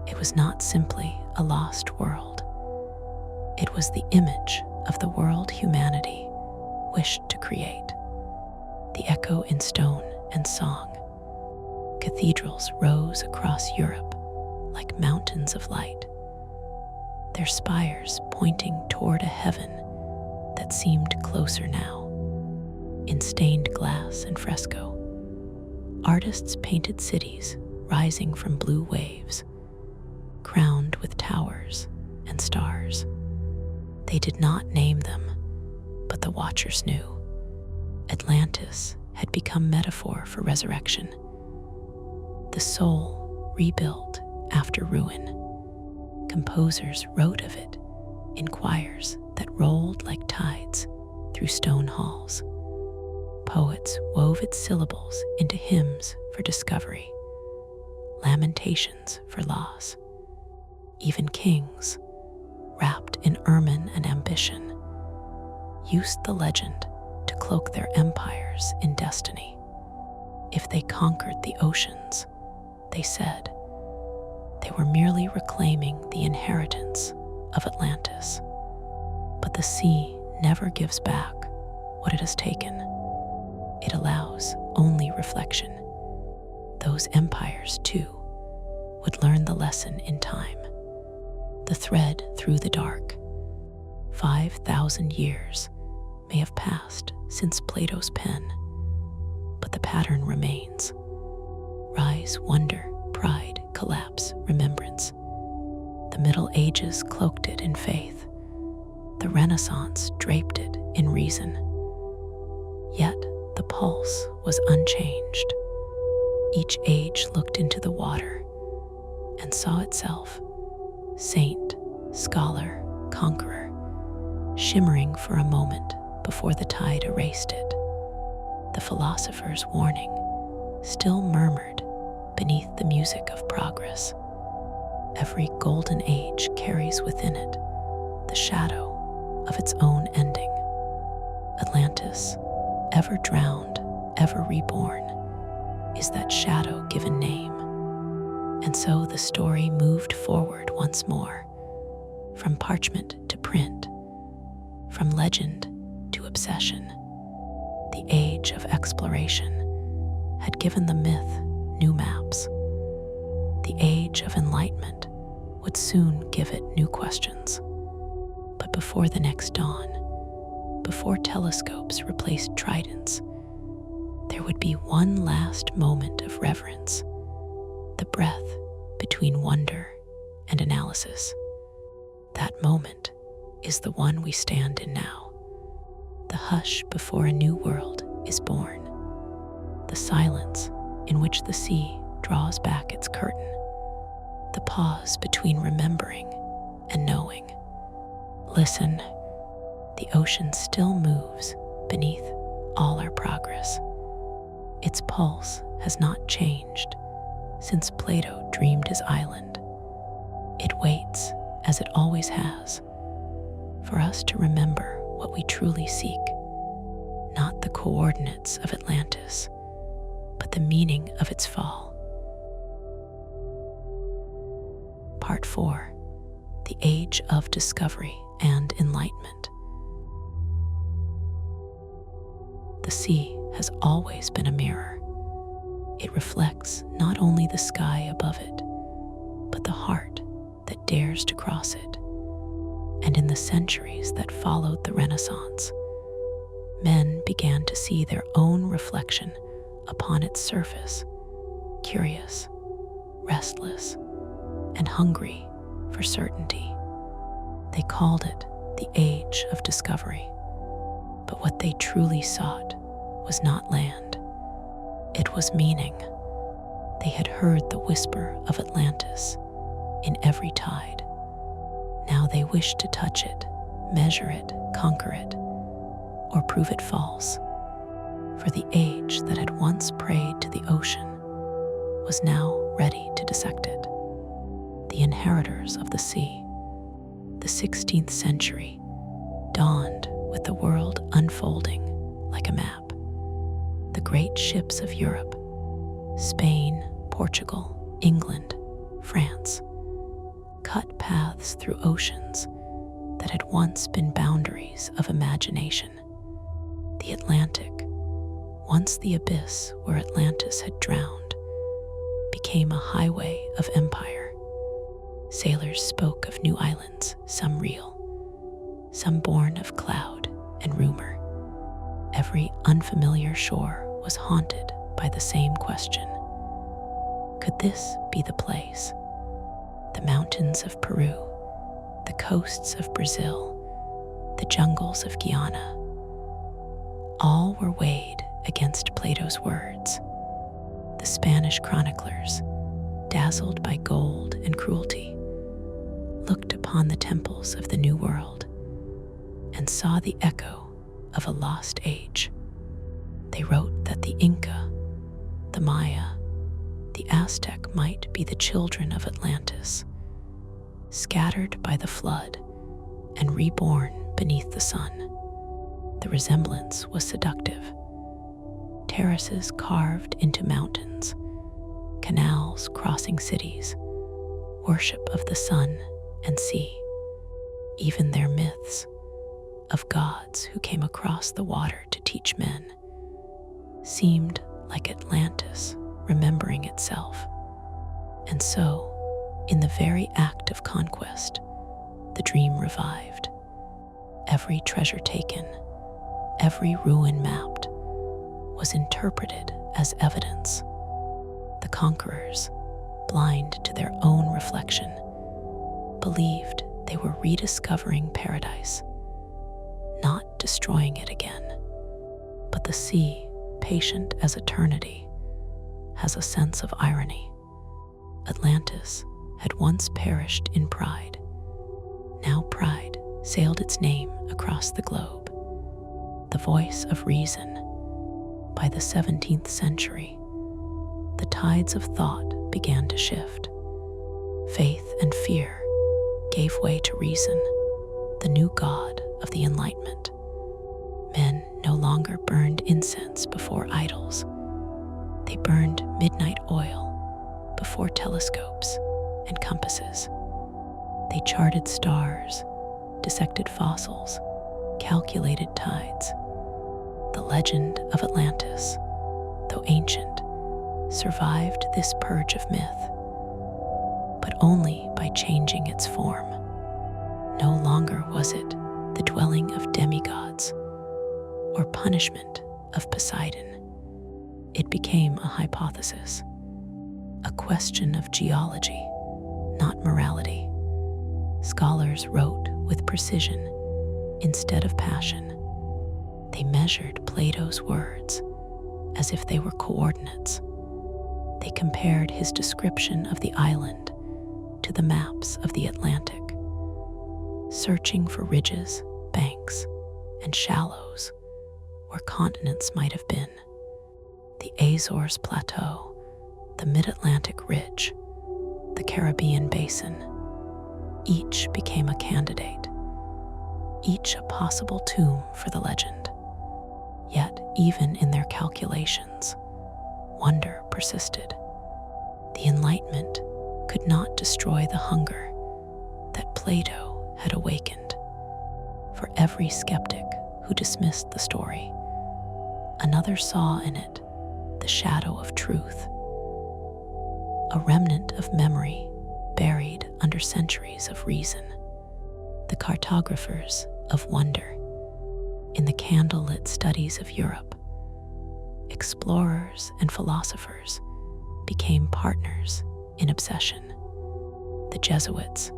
It was not simply a lost world. It was the image of the world humanity wished to create. The echo in stone and song. Cathedrals rose across Europe like mountains of light, their spires pointing toward a heaven that seemed closer now. In stained glass and fresco, artists painted cities rising from blue waves, crowned with towers and stars. They did not name them, but the watchers knew. Atlantis had become metaphor for resurrection. The soul rebuilt after ruin. Composers wrote of it in choirs that rolled like tides through stone halls. Poets wove its syllables into hymns for discovery, lamentations for loss. Even kings, wrapped in ermine and ambition, used the legend to cloak their empires in destiny. If they conquered the oceans, they said, they were merely reclaiming the inheritance of Atlantis. But the sea never gives back what it has taken. It allows only reflection. Those empires, too, would learn the lesson in time. The thread through the dark. 5,000 years may have passed since Plato's pen, but the pattern remains. Rise, wonder, pride, collapse, remembrance. The Middle Ages cloaked it in faith. The Renaissance draped it in reason. Yet the pulse was unchanged. Each age looked into the water and saw itself, saint, scholar, conqueror, shimmering for a moment before the tide erased it. The philosopher's warning still murmured beneath the music of progress. Every golden age carries within it the shadow of its own ending. Atlantis, ever drowned, ever reborn, is that shadow given name. And so the story moved forward once more, from parchment to print, from legend to obsession. The age of exploration had given the myth new maps. The age of enlightenment would soon give it new questions. But before the next dawn, before telescopes replaced tridents, there would be one last moment of reverence, the breath between wonder and analysis. That moment is the one we stand in now. The hush before a new world is born. The silence in which the sea draws back its curtain. The pause between remembering and knowing. Listen, the ocean still moves beneath all our progress. Its pulse has not changed since Plato dreamed his island. It waits, as it always has, for us to remember what we truly seek, not the coordinates of Atlantis, but the meaning of its fall. Part 4. The Age of Discovery and Enlightenment. The sea has always been a mirror. It reflects not only the sky above it, but the heart that dares to cross it. And in the centuries that followed the Renaissance, men began to see their own reflection upon its surface, curious, restless, and hungry for certainty. They called it the Age of Discovery. But what they truly sought was not land. It was meaning. They had heard the whisper of Atlantis in every tide. Now they wished to touch it, measure it, conquer it, or prove it false. For the age that had once prayed to the ocean was now ready to dissect it. The inheritors of the sea. The 16th century dawned with the world unfolding like a map. The great ships of Europe, Spain, Portugal, England, France, cut paths through oceans that had once been boundaries of imagination. The Atlantic, once the abyss where Atlantis had drowned, became a highway of empire. Sailors spoke of new islands, some real, some born of cloud and rumor. Every unfamiliar shore was haunted by the same question. Could this be the place? The mountains of Peru, the coasts of Brazil, the jungles of Guyana, all were weighed against Plato's words. The Spanish chroniclers, dazzled by gold and cruelty, looked upon the temples of the New World and saw the echo of a lost age. They wrote that the Inca, the Maya, the Aztec might be the children of Atlantis, scattered by the flood and reborn beneath the sun. The resemblance was seductive. Terraces carved into mountains, canals crossing cities, worship of the sun and sea, even their myths of gods who came across the water to teach men, seemed like Atlantis remembering itself. And so, in the very act of conquest, the dream revived. Every treasure taken, every ruin mapped, was interpreted as evidence. The conquerors, blind to their own reflection, believed they were rediscovering paradise, not destroying it again. But the sea, patient as eternity, has a sense of irony. Atlantis had once perished in pride. Now pride sailed its name across the globe. The voice of reason. By the 17th century, the tides of thought began to shift. Faith and fear gave way to reason, the new god of the Enlightenment. Men no longer burned incense before idols. They burned midnight oil before telescopes and compasses. They charted stars, dissected fossils, calculated tides. The legend of Atlantis, though ancient, survived this purge of myth, but only by changing its form. No longer was it the dwelling of demigods or punishment of Poseidon. It became a hypothesis, a question of geology, not morality. Scholars wrote with precision instead of passion. They measured Plato's words as if they were coordinates. They compared his description of the island to the maps of the Atlantic, searching for ridges, banks, and shallows where continents might have been. The Azores Plateau, the Mid-Atlantic Ridge, the Caribbean Basin, each became a candidate, each a possible tomb for the legend. Yet, even in their calculations, wonder persisted. The Enlightenment could not destroy the hunger that Plato had awakened. For every skeptic who dismissed the story, another saw in it the shadow of truth, a remnant of memory buried under centuries of reason. The cartographers of wonder in the candlelit studies of Europe, explorers and philosophers became partners in obsession. The Jesuits,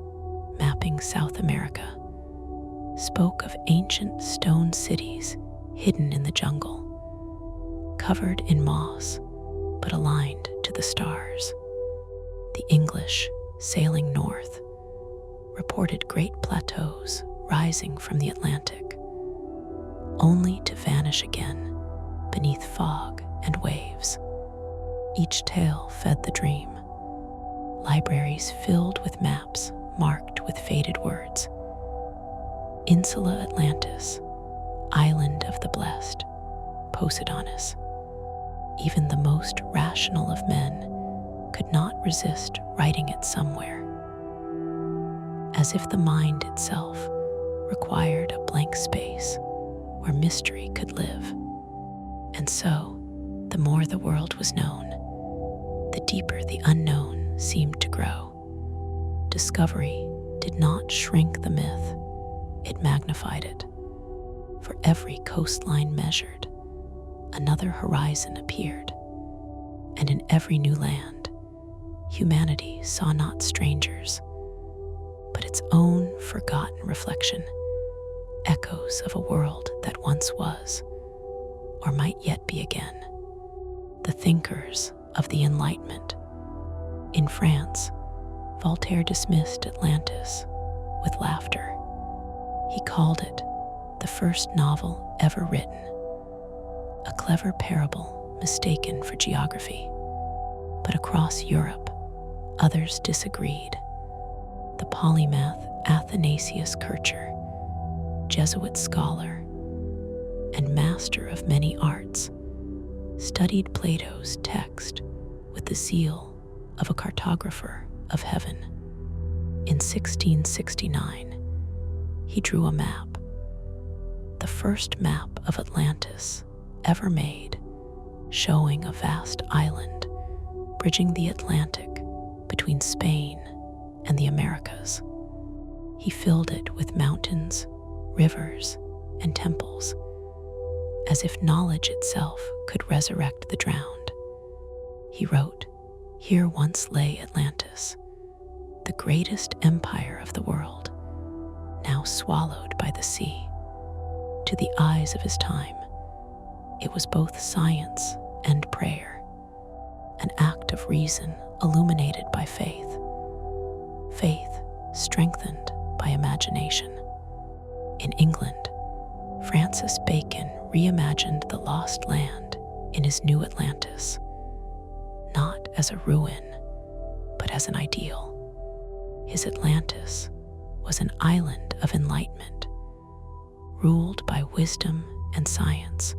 mapping South America, spoke of ancient stone cities hidden in the jungle, covered in moss but aligned to the stars. The English sailing north, reported great plateaus rising from the Atlantic, only to vanish again beneath fog and waves. Each tale fed the dream. Libraries filled with maps marked with faded words. Insula Atlantis, island of the blessed, Poseidonis. Even the most rational of men could not resist writing it somewhere, as if the mind itself required a blank space where mystery could live. And so, the more the world was known, the deeper the unknown seemed to grow. Discovery did not shrink the myth, it magnified it. For every coastline measured, another horizon appeared, and in every new land, humanity saw not strangers, but its own forgotten reflection, echoes of a world that once was, or might yet be again. The thinkers of the Enlightenment. In France, Voltaire dismissed Atlantis with laughter. He called it the first novel ever written, a clever parable mistaken for geography. But across Europe, others disagreed. The polymath Athanasius Kircher, Jesuit scholar and master of many arts, studied Plato's text with the zeal of a cartographer of heaven. In 1669, he drew a map, the first map of Atlantis ever made, showing a vast island bridging the Atlantic between Spain and the Americas. He filled it with mountains, rivers, and temples, as if knowledge itself could resurrect the drowned. He wrote, "Here once lay Atlantis, the greatest empire of the world, now swallowed by the sea." To the eyes of his time, it was both science and prayer, an act of reason illuminated by faith, faith strengthened by imagination. In England, Francis Bacon reimagined the lost land in his new Atlantis, not as a ruin, but as an ideal. His Atlantis was an island of enlightenment, ruled by wisdom and science,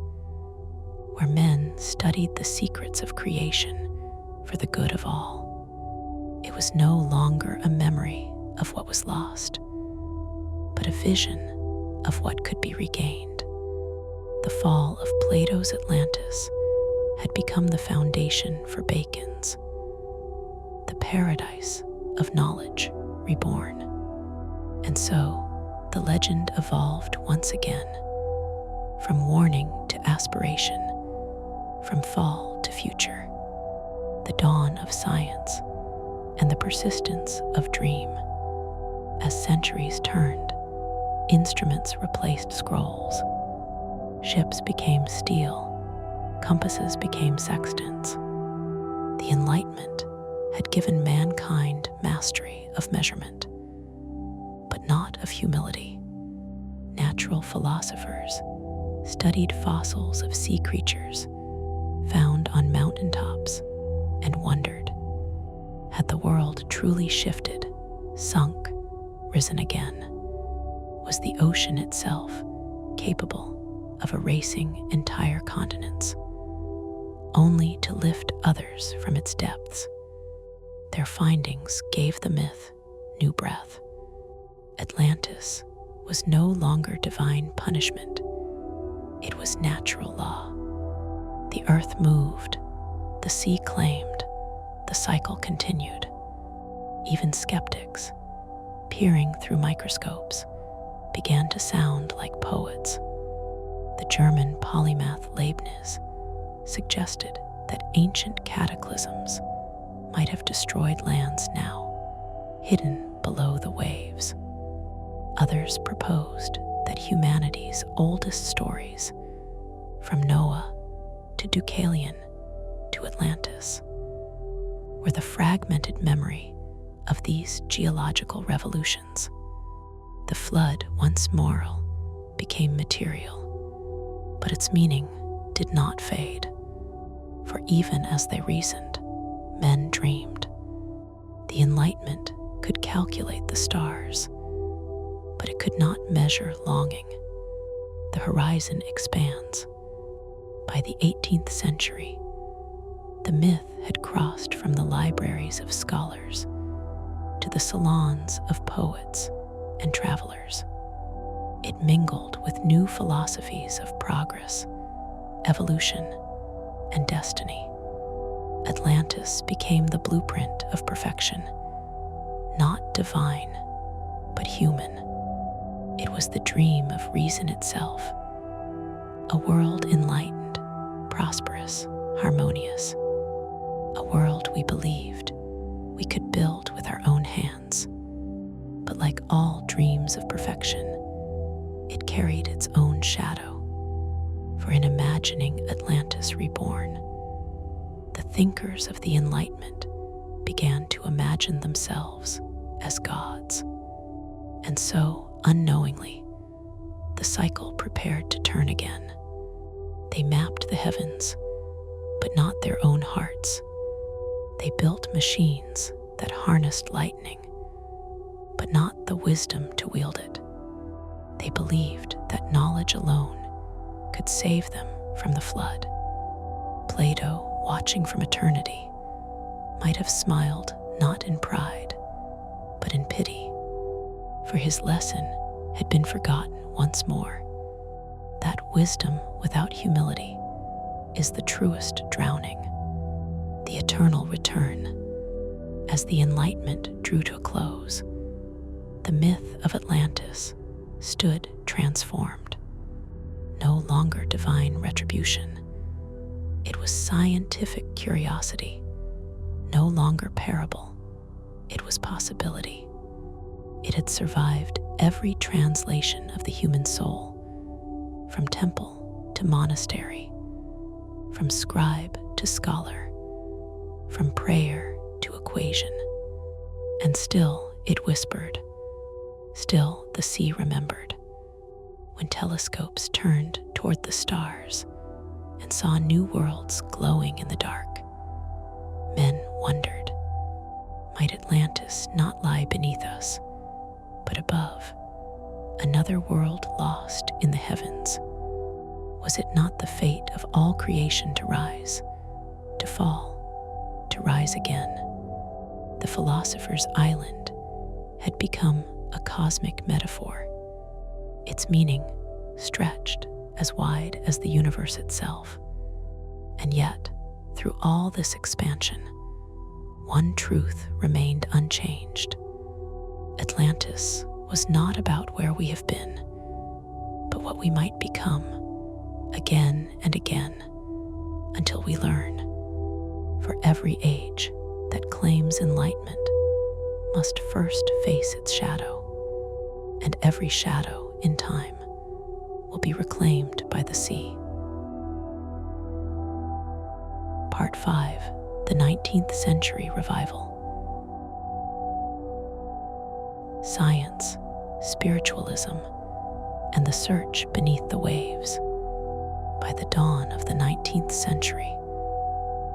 where men studied the secrets of creation for the good of all. It was no longer a memory of what was lost, but a vision of what could be regained. The fall of Plato's Atlantis had become the foundation for Bacon's, the paradise of knowledge reborn. And so, the legend evolved once again, from warning to aspiration, from fall to future, the dawn of science and the persistence of dream. As centuries turned, instruments replaced scrolls, ships became steel, compasses became sextants. The Enlightenment had given mankind mastery of measurement, but not of humility. Natural philosophers studied fossils of sea creatures found on mountaintops and wondered, had the world truly shifted, sunk, risen again? Was the ocean itself capable of erasing entire continents, only to lift others from its depths? Their findings gave the myth new breath. Atlantis was no longer divine punishment. It was natural law. The earth moved, the sea claimed, the cycle continued. Even skeptics, peering through microscopes, began to sound like poets. The German polymath Leibniz suggested that ancient cataclysms might have destroyed lands now hidden below the waves. Others proposed that humanity's oldest stories, from Noah to Deucalion to Atlantis, were the fragmented memory of these geological revolutions. The flood, once moral, became material, but its meaning did not fade. For even as they reasoned, men dreamed. The Enlightenment could calculate the stars, but it could not measure longing. The horizon expands. By the 18th century, the myth had crossed from the libraries of scholars to the salons of poets and travelers. It mingled with new philosophies of progress, evolution, and destiny. Atlantis became the blueprint of perfection, not divine, but human. It was the dream of reason itself, a world enlightened, prosperous, harmonious, a world we believed we could build with our own hands. But like all dreams of perfection, it carried its own shadow. For in imagining Atlantis reborn, the thinkers of the Enlightenment began to imagine themselves as gods. And so, unknowingly, the cycle prepared to turn again. They mapped the heavens, but not their own hearts. They built machines that harnessed lightning, but not the wisdom to wield it. They believed that knowledge alone could save them from the flood. Plato, watching from eternity, might have smiled not in pride, but in pity, for his lesson had been forgotten once more. That wisdom without humility is the truest drowning. The eternal return. As the Enlightenment drew to a close, the myth of Atlantis stood transformed. No longer divine retribution. It was scientific curiosity. No longer parable. It was possibility. It had survived every translation of the human soul, from temple to monastery, from scribe to scholar, from prayer to equation. And still it whispered. Still the sea remembered. When telescopes turned toward the stars and saw new worlds glowing in the dark, men wondered, might Atlantis not lie beneath us, but above, another world lost in the heavens? Was it not the fate of all creation to rise, to fall, to rise again? The philosopher's island had become a cosmic metaphor, its meaning stretched as wide as the universe itself. And yet, through all this expansion, one truth remained unchanged. Atlantis was not about where we have been, but what we might become, again and again, until we learn. For every age that claims enlightenment must first face its shadow, and every shadow in time will be reclaimed by the sea. Part 5, the 19th Century Revival. Science, spiritualism, and the search beneath the waves. By the dawn of the 19th century,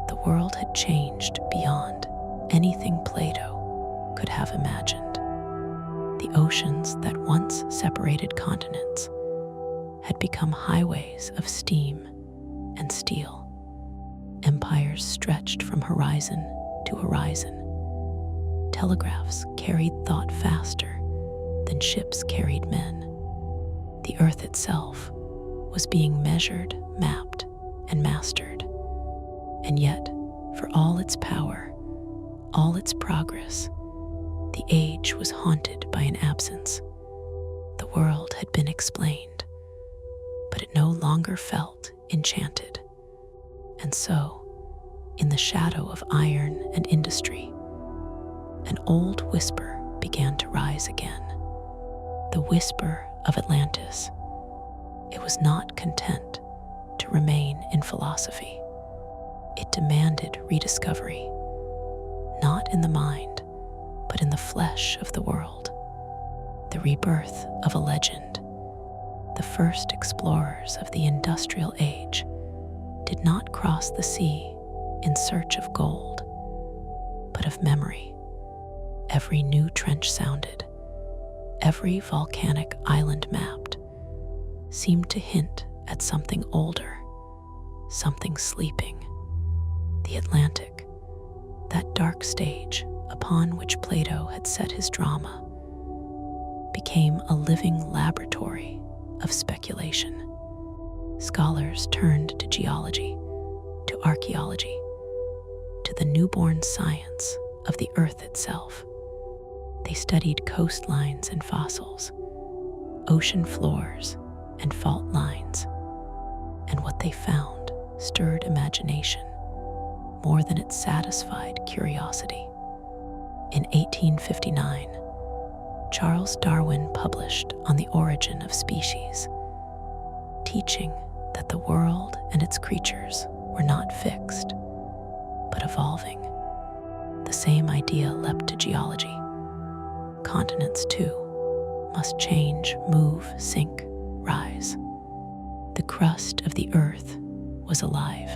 the world had changed beyond anything Plato could have imagined. The oceans that once separated continents had become highways of steam and steel. Empires stretched from horizon to horizon. Telegraphs carried thought faster than ships carried men. The earth itself was being measured, mapped, and mastered. And yet, for all its power, all its progress, the age was haunted by an absence. The world had been explained, but it no longer felt enchanted. And so, in the shadow of iron and industry, an old whisper began to rise again. The whisper of Atlantis. It was not content to remain in philosophy. It demanded rediscovery, not in the mind, but in the flesh of the world, the rebirth of a legend. The first explorers of the industrial age did not cross the sea in search of gold, but of memory. Every new trench sounded, every volcanic island mapped, seemed to hint at something older, something sleeping. The Atlantic, that dark stage upon which Plato had set his drama, became a living laboratory of speculation. Scholars turned to geology, to archaeology, to the newborn science of the earth itself. They studied coastlines and fossils, ocean floors and fault lines, and what they found stirred imagination more than it satisfied curiosity. In 1859, Charles Darwin published On the Origin of Species, teaching that the world and its creatures were not fixed, but evolving. The same idea leapt to geology. Continents, too, must change, move, sink, rise. The crust of the earth was alive.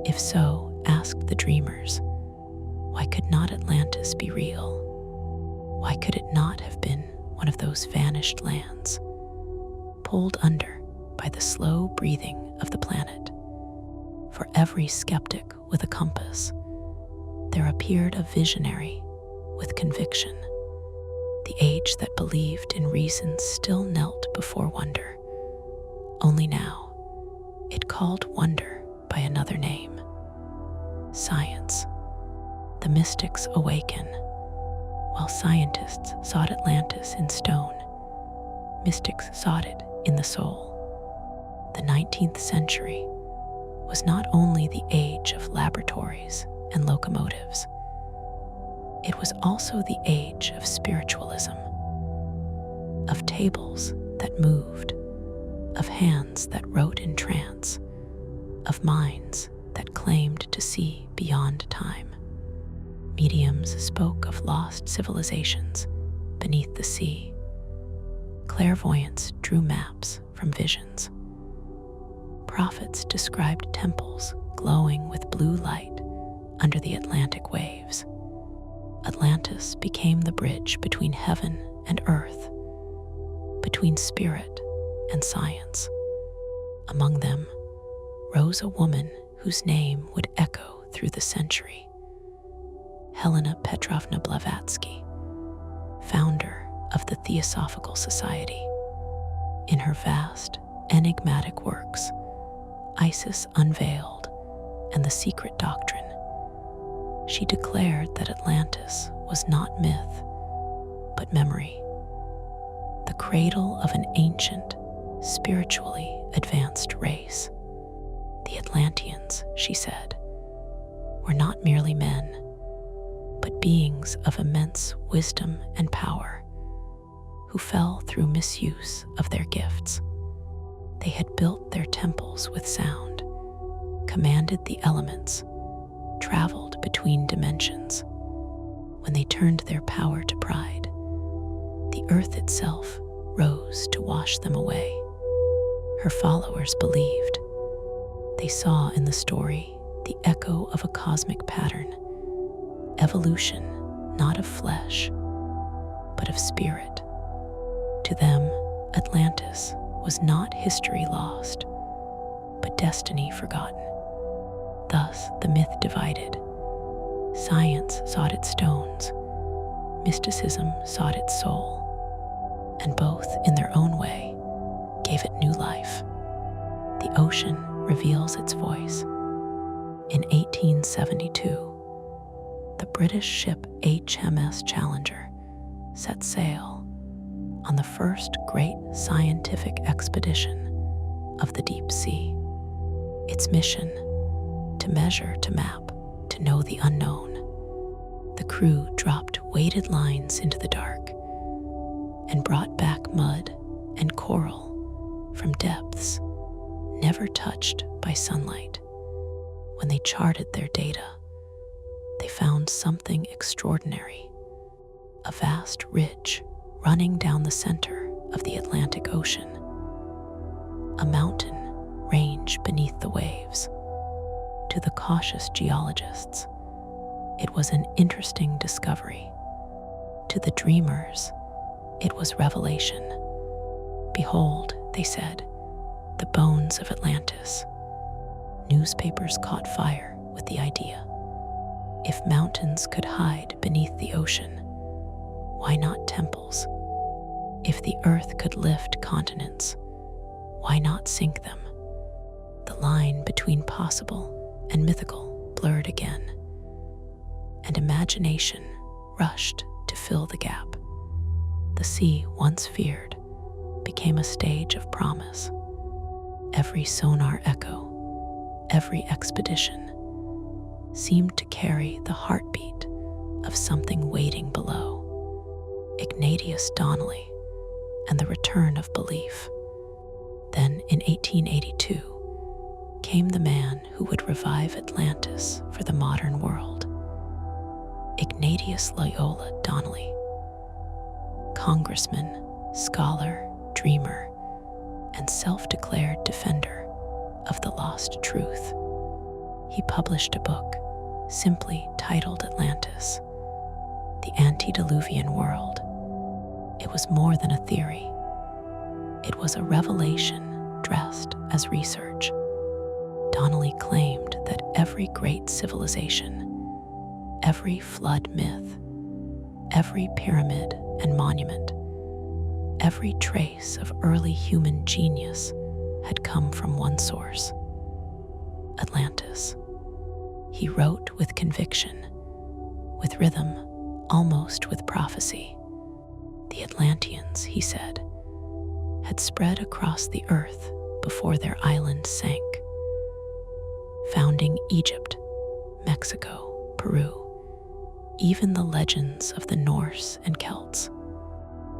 If so, asked the dreamers, why could not Atlantis be real? Why could it not have been one of those vanished lands, pulled under by the slow breathing of the planet? For every skeptic with a compass, there appeared a visionary with conviction. The age that believed in reason still knelt before wonder. Only now, it called wonder by another name: science. The mystics awaken. While scientists sought Atlantis in stone, mystics sought it in the soul. The 19th century was not only the age of laboratories and locomotives, it was also the age of spiritualism, of tables that moved, of hands that wrote in trance, of minds that claimed to see beyond time. Mediums spoke of lost civilizations beneath the sea. Clairvoyants drew maps from visions. Prophets described temples glowing with blue light under the Atlantic waves. Atlantis became the bridge between heaven and earth, between spirit and science. Among them rose a woman whose name would echo through the century: Helena Petrovna Blavatsky, founder of the Theosophical Society. In her vast, enigmatic works, Isis Unveiled and the Secret Doctrine, she declared that Atlantis was not myth, but memory, the cradle of an ancient, spiritually advanced race. The Atlanteans, she said, were not merely men, but beings of immense wisdom and power, who fell through misuse of their gifts. They had built their temples with sound, commanded the elements, traveled between dimensions. When they turned their power to pride, the earth itself rose to wash them away. Her followers believed. They saw in the story the echo of a cosmic pattern, evolution not of flesh, but of spirit. To them, Atlantis was not history lost, but destiny forgotten. Thus the myth divided. Science sought its stones, mysticism sought its soul, and both, in their own way, gave it new life. The ocean reveals its voice. In 1872, the British ship HMS Challenger set sail on the first great scientific expedition of the deep sea. Its mission: to measure, to map, to know the unknown. The crew dropped weighted lines into the dark and brought back mud and coral from depths never touched by sunlight. When they charted their data, they found something extraordinary. a vast ridge running down the center of the Atlantic Ocean, a mountain range beneath the waves. To the cautious geologists, it was an interesting discovery. To the dreamers, it was revelation. "Behold," they said, "the bones of Atlantis." Newspapers caught fire with the idea. If mountains could hide beneath the ocean, why not temples? If the earth could lift continents, why not sink them? The line between possible and mythical blurred again, and imagination rushed to fill the gap. The sea, once feared, became a stage of promise. Every sonar echo, every expedition, seemed to carry the heartbeat of something waiting below. Ignatius Donnelly and the return of belief. Then, in 1882, came the man who would revive Atlantis for the modern world. Ignatius Loyola Donnelly, congressman, scholar, dreamer, and self-declared defender of the lost truth. He published a book simply titled Atlantis, the Antediluvian World. It was more than a theory. It was a revelation dressed as research. Donnelly claimed that every great civilization, every flood myth, every pyramid and monument, every trace of early human genius had come from one source: Atlantis. He wrote with conviction, with rhythm, almost with prophecy. The Atlanteans, he said, had spread across the earth before their island sank, founding Egypt, Mexico, Peru, even the legends of the Norse and Celts.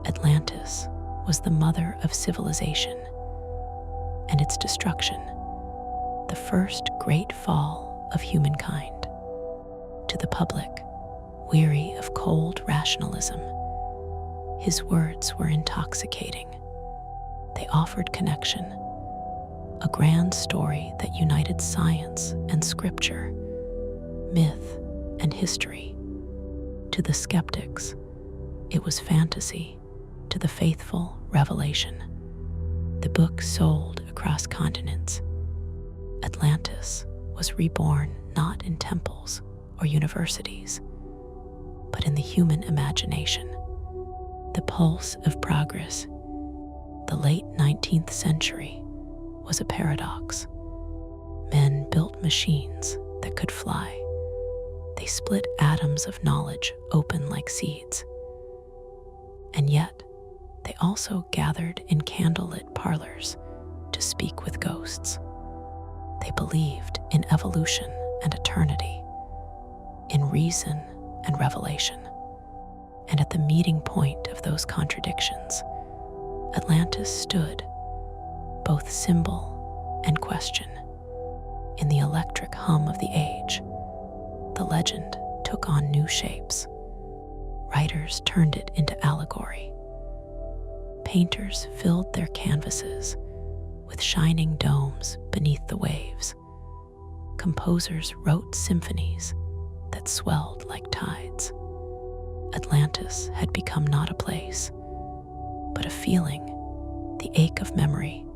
Atlantis was the mother of civilization, and its destruction, the first great fall of humankind. To the public, weary of cold rationalism, his words were intoxicating. They offered connection, a grand story that united science and scripture, myth and history. To the skeptics, it was fantasy. To the faithful, revelation. The book sold across continents. Atlantis was reborn not in temples or universities, but in the human imagination. The pulse of progress. The late 19th century was a paradox. Men built machines that could fly. They split atoms of knowledge open like seeds. And yet, they also gathered in candlelit parlors to speak with ghosts. They believed in evolution and eternity, in reason and revelation. And at the meeting point of those contradictions, Atlantis stood, both symbol and question. In the electric hum of the age, the legend took on new shapes. Writers turned it into allegory. Painters filled their canvases with shining domes beneath the waves. Composers wrote symphonies that swelled like tides. Atlantis had become not a place, but a feeling, the ache of memory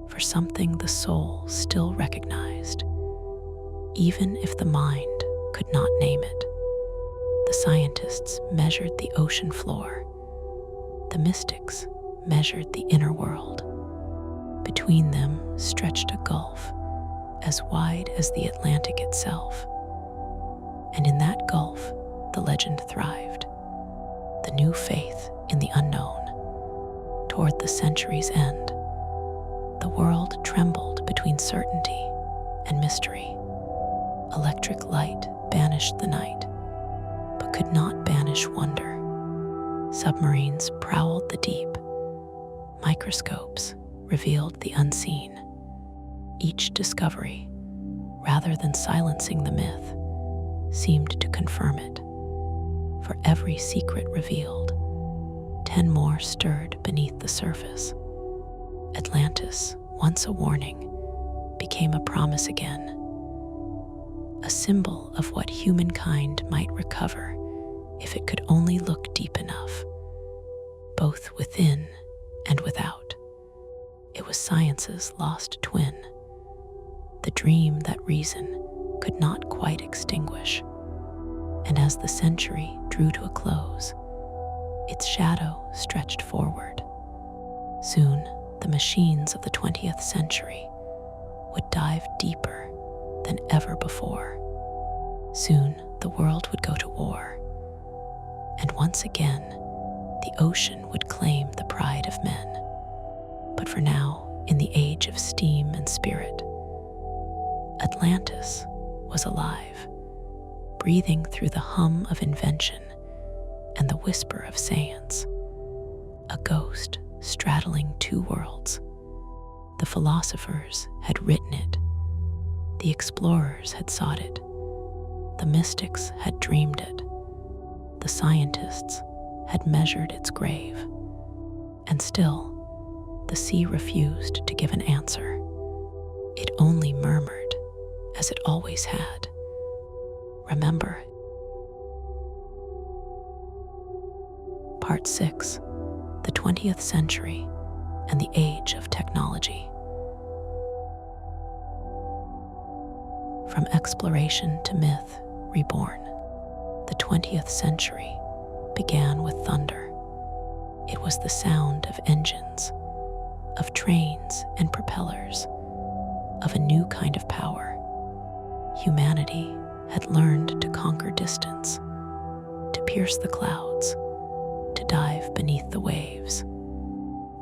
for something the soul still recognized, even if the mind could not name it. The scientists measured the ocean floor. The mystics measured the inner world. Between them stretched a gulf as wide as the Atlantic itself. And in that gulf, the legend thrived. The new faith in the unknown. Toward the century's end, the world trembled between certainty and mystery. Electric light banished the night, but could not banish wonder. Submarines prowled the deep. Microscopes revealed the unseen. Each discovery, rather than silencing the myth, seemed to confirm it. For every secret revealed, 10 more stirred beneath the surface. Atlantis, once a warning, became a promise again, a symbol of what humankind might recover if it could only look deep enough, both within and without. It was science's lost twin, the dream that reason could not quite extinguish. And as the century drew to a close, its shadow stretched forward. Soon, the machines of the 20th century would dive deeper than ever before. Soon, the world would go to war. And once again, the ocean would claim the pride of men. But for now, in the age of steam and spirit, Atlantis was alive, breathing through the hum of invention and the whisper of science, a ghost straddling two worlds. The philosophers had written it, the explorers had sought it, the mystics had dreamed it, the scientists had measured its grave, and still, the sea refused to give an answer. It only murmured, as it always had. Remember. Part 6, the 20th century and the age of technology. From exploration to myth reborn, the 20th century began with thunder. It was the sound of engines, of trains and propellers, of a new kind of power. Humanity had learned to conquer distance, to pierce the clouds, to dive beneath the waves.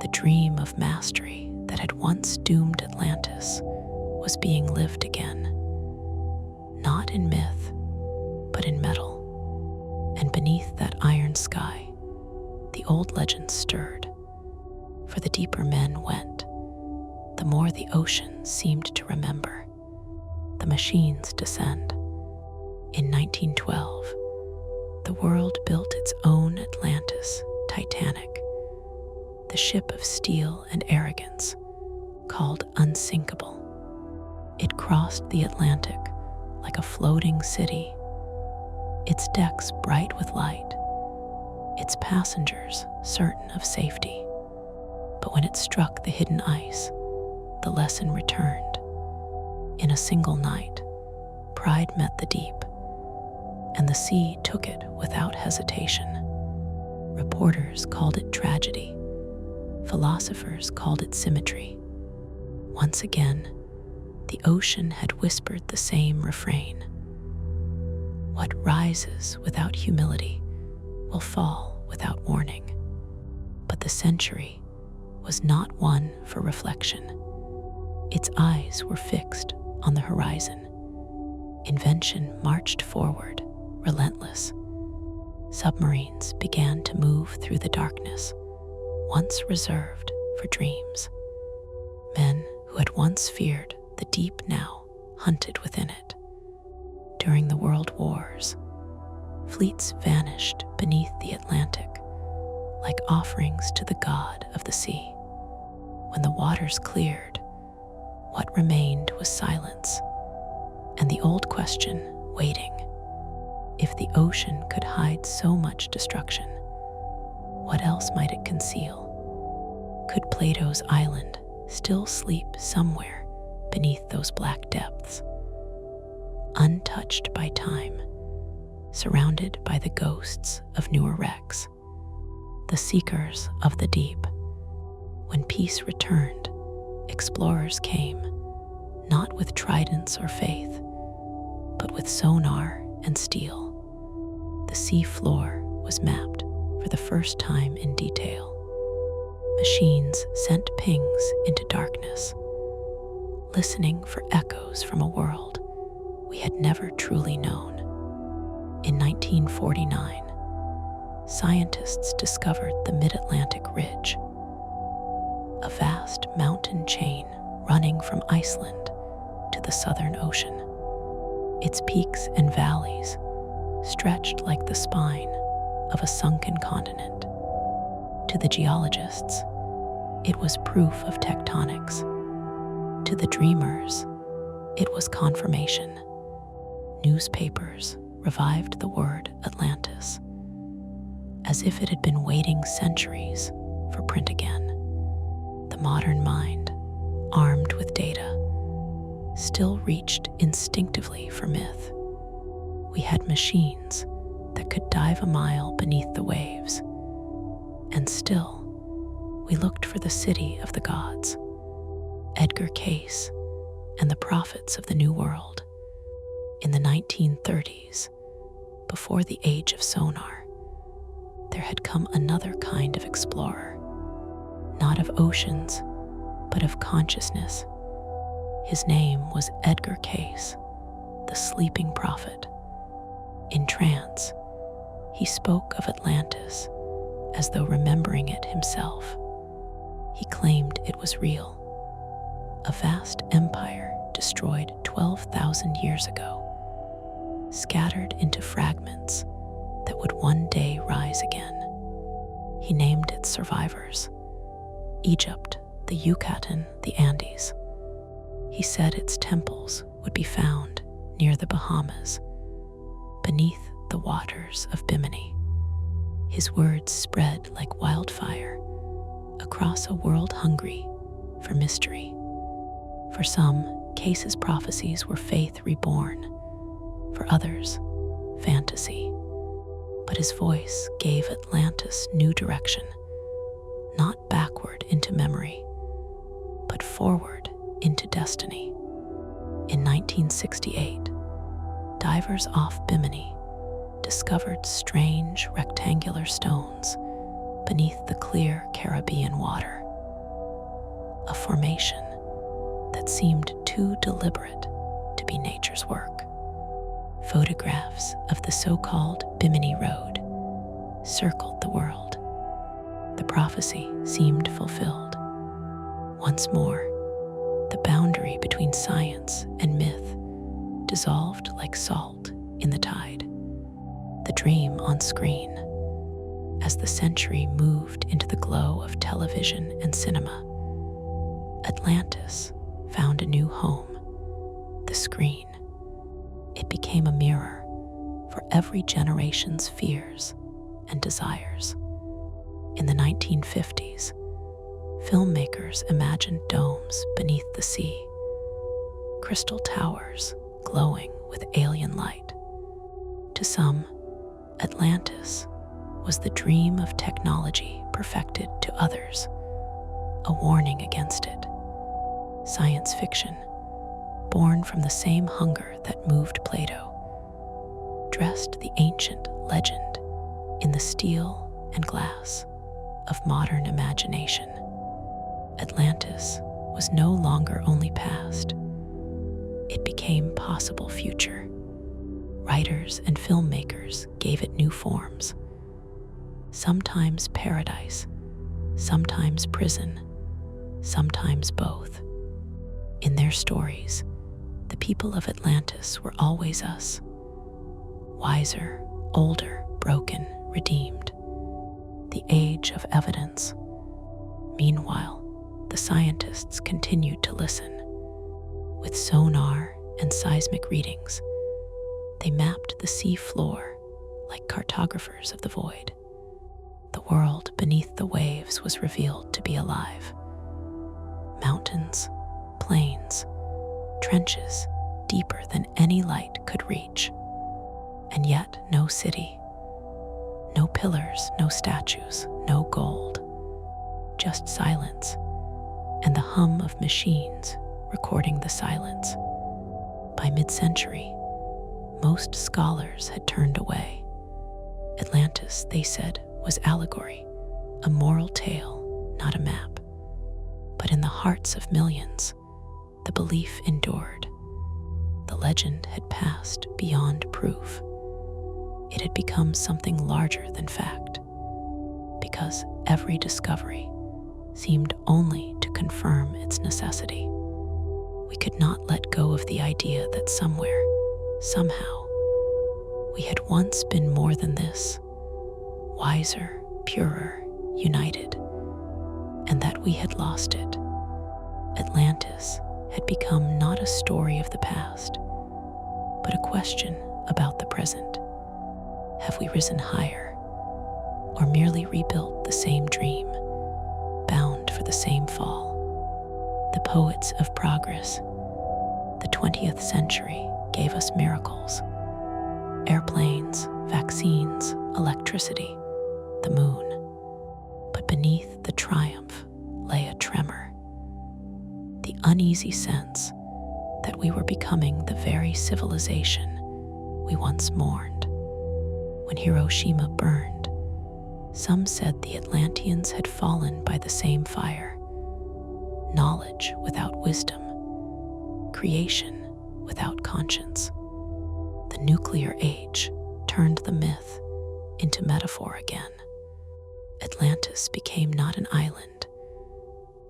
The dream of mastery that had once doomed Atlantis was being lived again, not in myth, but in metal. And beneath that iron sky, the old legends stirred. For the deeper men went, the more the ocean seemed to remember. The machines descend. In 1912, the world built its own Atlantis, Titanic, the ship of steel and arrogance, called unsinkable. It crossed the Atlantic like a floating city, its decks bright with light, its passengers certain of safety. But when it struck the hidden ice, the lesson returned. In a single night, pride met the deep, and the sea took it without hesitation. Reporters called it tragedy. Philosophers called it symmetry. Once again, the ocean had whispered the same refrain. What rises without humility will fall without warning. But the century was not one for reflection. Its eyes were fixed on the horizon. Invention marched forward, relentless. Submarines began to move through the darkness, once reserved for dreams. Men who had once feared the deep now hunted within it. During the world wars, fleets vanished beneath the Atlantic like offerings to the god of the sea. When the waters cleared, what remained was silence, and the old question waiting. If the ocean could hide so much destruction, what else might it conceal? Could Plato's island still sleep somewhere beneath those black depths, untouched by time, surrounded by the ghosts of newer wrecks, the seekers of the deep? When peace returned, explorers came, not with tridents or faith, but with sonar and steel. The sea floor was mapped for the first time in detail. Machines sent pings into darkness, listening for echoes from a world we had never truly known. In 1949, scientists discovered the Mid-Atlantic Ridge, a vast mountain chain running from Iceland to the Southern Ocean. Its peaks and valleys stretched like the spine of a sunken continent. To the geologists, it was proof of tectonics. To the dreamers, it was confirmation. Newspapers revived the word Atlantis, as if it had been waiting centuries for print again. The modern mind, armed with data, still reached instinctively for myth. We had machines that could dive a mile beneath the waves, and still we looked for the city of the gods, Edgar Cayce and the prophets of the New World. In the 1930s, before the age of sonar, there had come another kind of explorer, not of oceans, but of consciousness. His name was Edgar Cayce, the sleeping prophet. In trance, he spoke of Atlantis as though remembering it himself. He claimed it was real, a vast empire destroyed 12,000 years ago, scattered into fragments that would one day rise again. He named its survivors: Egypt, the Yucatan, the Andes. He said its temples would be found near the Bahamas, beneath the waters of Bimini. His words spread like wildfire across a world hungry for mystery. For some, Cayce's prophecies were faith reborn. For others, fantasy. But his voice gave Atlantis new direction, not backward into memory, but forward into destiny. In 1968, divers off Bimini discovered strange rectangular stones beneath the clear Caribbean water, a formation that seemed too deliberate to be nature's work. Photographs of the so-called Bimini Road circled the world. The prophecy seemed fulfilled. Once more, the boundary between science and myth dissolved like salt in the tide. The dream on screen, as the century moved into the glow of television and cinema, Atlantis found a new home: the screen. It became a mirror for every generation's fears and desires. In the 1950s, filmmakers imagined domes beneath the sea, crystal towers glowing with alien light. To some, Atlantis was the dream of technology perfected. To others, a warning against it. Science fiction, born from the same hunger that moved Plato, dressed the ancient legend in the steel and glass of modern imagination. Atlantis was no longer only past. It became possible future. Writers and filmmakers gave it new forms. Sometimes paradise, sometimes prison, sometimes both. In their stories, the people of Atlantis were always us. Wiser, older, broken, redeemed. The age of evidence. Meanwhile, the scientists continued to listen. With sonar and seismic readings, they mapped the sea floor like cartographers of the void. The world beneath the waves was revealed to be alive. Mountains, plains, trenches deeper than any light could reach. And yet no city, no pillars, no statues, no gold, just silence and the hum of machines recording the silence. By mid-century, most scholars had turned away. Atlantis, they said, was allegory, a moral tale, not a map. But in the hearts of millions, the belief endured. The legend had passed beyond proof. It had become something larger than fact, because every discovery seemed only to confirm its necessity. We could not let go of the idea that somewhere, somehow, we had once been more than this, wiser, purer, united, and that we had lost it. Atlantis had become not a story of the past, but a question about the present. Have we risen higher, or merely rebuilt the same dream, bound for the same fall? The poets of progress, the 20th century, gave us miracles: airplanes, vaccines, electricity, the moon. But beneath the triumph lay a tremor, the uneasy sense that we were becoming the very civilization we once mourned. When Hiroshima burned, some said the Atlanteans had fallen by the same fire. Knowledge without wisdom, creation without conscience. The nuclear age turned the myth into metaphor again. Atlantis became not an island,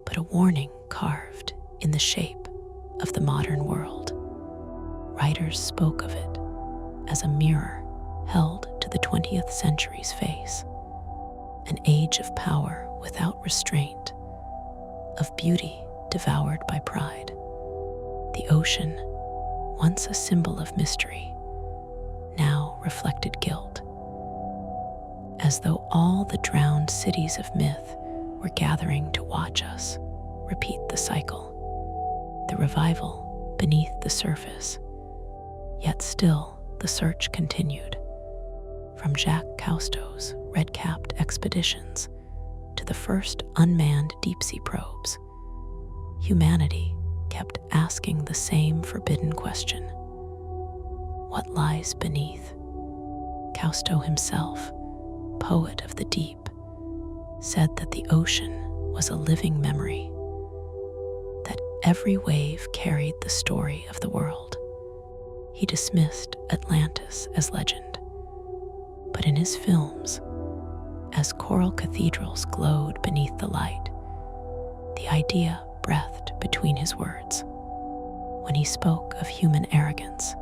but a warning carved in the shape of the modern world. Writers spoke of it as a mirror held to the 20th century's face, an age of power without restraint, of beauty devoured by pride. The ocean, once a symbol of mystery, now reflected guilt, as though all the drowned cities of myth were gathering to watch us repeat the cycle. The revival beneath the surface, yet still the search continued. From Jacques Cousteau's red-capped expeditions to the first unmanned deep-sea probes, humanity kept asking the same forbidden question: what lies beneath? Cousteau himself, poet of the deep, said that the ocean was a living memory, that every wave carried the story of the world. He dismissed Atlantis as legend, but in his films, as coral cathedrals glowed beneath the light, the idea breathed between his words. When he spoke of human arrogance,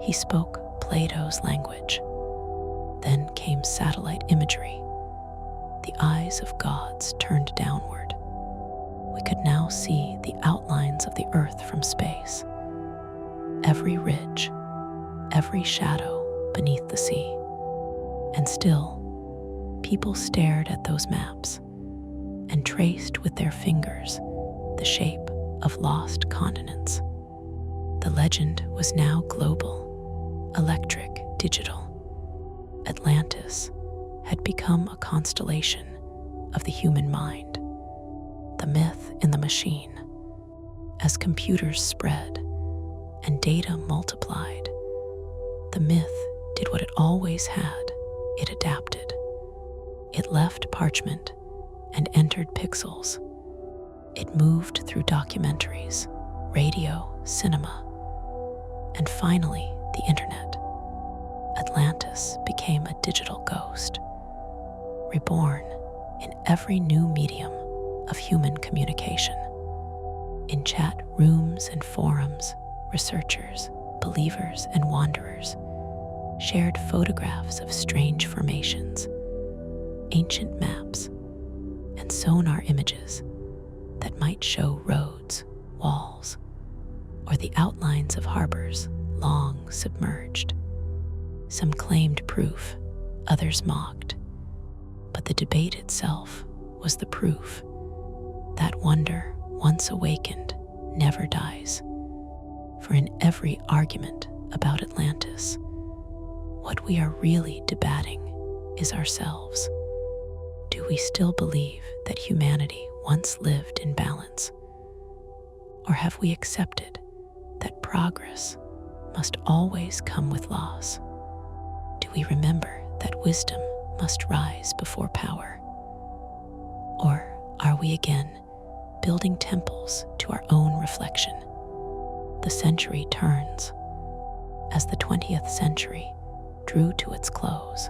he spoke Plato's language. Then came satellite imagery. The eyes of gods turned downward. We could now see the outlines of the earth from space. Every ridge, every shadow beneath the sea. And still, people stared at those maps and traced with their fingers the shape of lost continents. The legend was now global, electric, digital. Atlantis had become a constellation of the human mind, the myth in the machine. As computers spread and data multiplied, the myth did what it always had: it adapted. It left parchment and entered pixels. It moved through documentaries, radio, cinema, and finally the internet. Atlantis became a digital ghost, reborn in every new medium of human communication. In chat rooms and forums, researchers, believers, and wanderers shared photographs of strange formations, ancient maps, and sonar images that might show roads, walls, or the outlines of harbors long submerged. Some claimed proof, others mocked, but the debate itself was the proof. That wonder, once awakened, never dies. For in every argument about Atlantis, what we are really debating is ourselves. Do we still believe that humanity once lived in balance? Or have we accepted that progress must always come with loss? Do we remember that wisdom must rise before power? Or are we again building temples to our own reflection? The century turns. As the 20th century drew to its close,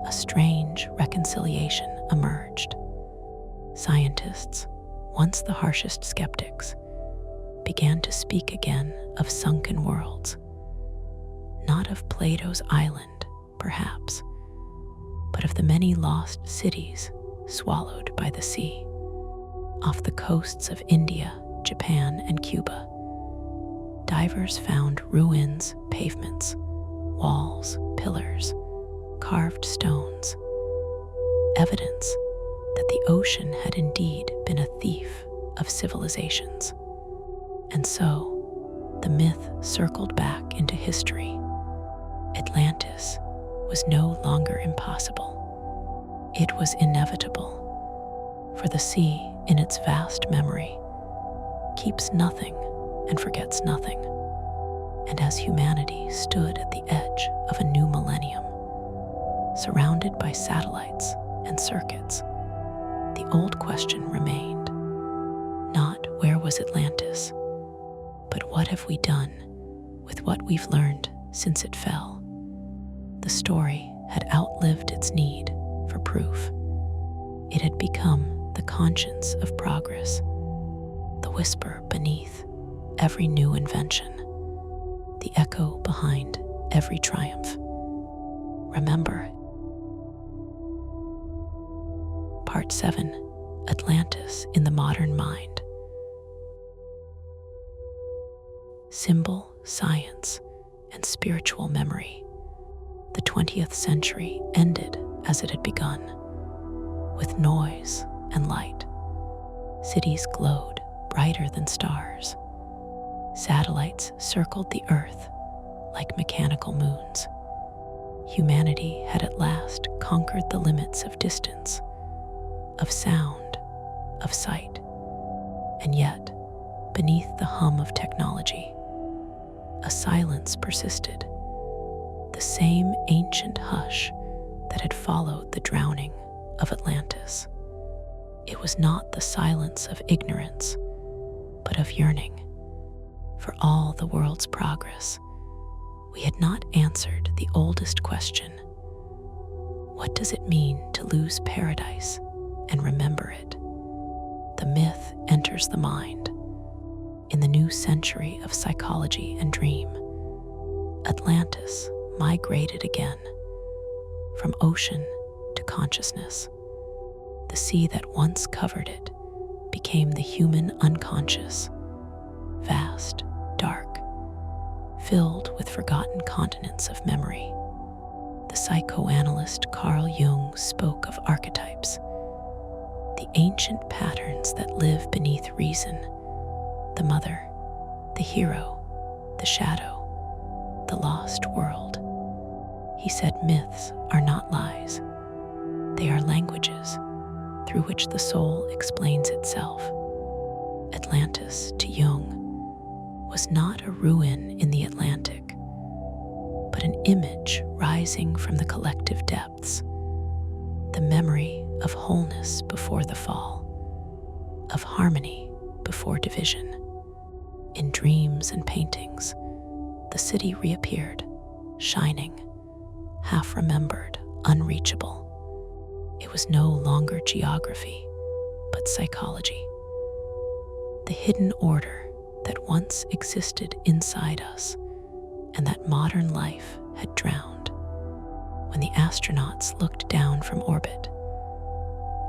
a strange reconciliation emerged. Scientists, once the harshest skeptics, began to speak again of sunken worlds. Not of Plato's island, perhaps, but of the many lost cities swallowed by the sea. Off the coasts of India, Japan, and Cuba, divers found ruins, pavements, walls, pillars, carved stones, evidence that the ocean had indeed been a thief of civilizations. And so, the myth circled back into history. Atlantis was no longer impossible. It was inevitable, for the sea, in its vast memory, keeps nothing and forgets nothing. And as humanity stood at the edge of a new millennium, surrounded by satellites and circuits, the old question remained, not where was Atlantis, but what have we done with what we've learned since it fell? The story had outlived its need for proof. It had become the conscience of progress, the whisper beneath every new invention, the echo behind every triumph. Remember, Part 7, Atlantis in the Modern Mind. Symbol, science, and spiritual memory. The 20th century ended as it had begun, with noise and light. Cities glowed brighter than stars. Satellites circled the earth like mechanical moons. Humanity had at last conquered the limits of distance, of sound, of sight. And yet, beneath the hum of technology, a silence persisted, the same ancient hush that had followed the drowning of Atlantis. It was not the silence of ignorance, but of yearning. For all the world's progress, we had not answered the oldest question: what does it mean to lose paradise and remember it? The myth enters the mind. In the new century of psychology and dream, Atlantis migrated again, from ocean to consciousness. The sea that once covered it became the human unconscious, vast, dark, filled with forgotten continents of memory. The psychoanalyst Carl Jung spoke of archetypes, the ancient patterns that live beneath reason: the mother, the hero, the shadow, the lost world. He said myths are not lies. They are languages through which the soul explains itself. Atlantis, to Jung, was not a ruin in the Atlantic, but an image rising from the collective depths, the memory of wholeness before the fall, of harmony before division. In dreams and paintings, the city reappeared, shining, half-remembered, unreachable. It was no longer geography, but psychology. The hidden order that once existed inside us and that modern life had drowned. When the astronauts looked down from orbit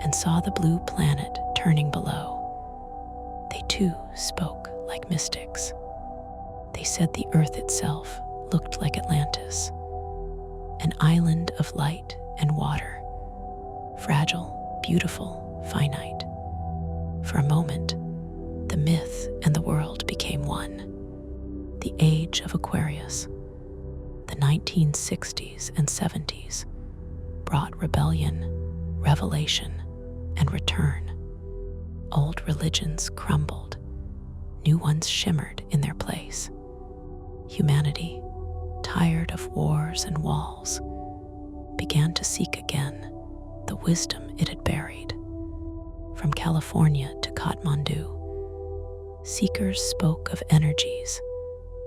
and saw the blue planet turning below, they too spoke like mystics. They said the Earth itself looked like Atlantis, an island of light and water, fragile, beautiful, finite. For a moment, the myth and the world became one. The age of Aquarius, the 1960s and 70s, brought rebellion, revelation, and return. Old religions crumbled, new ones shimmered in their place. Humanity, tired of wars and walls, began to seek again the wisdom it had buried. From California to Kathmandu, seekers spoke of energies,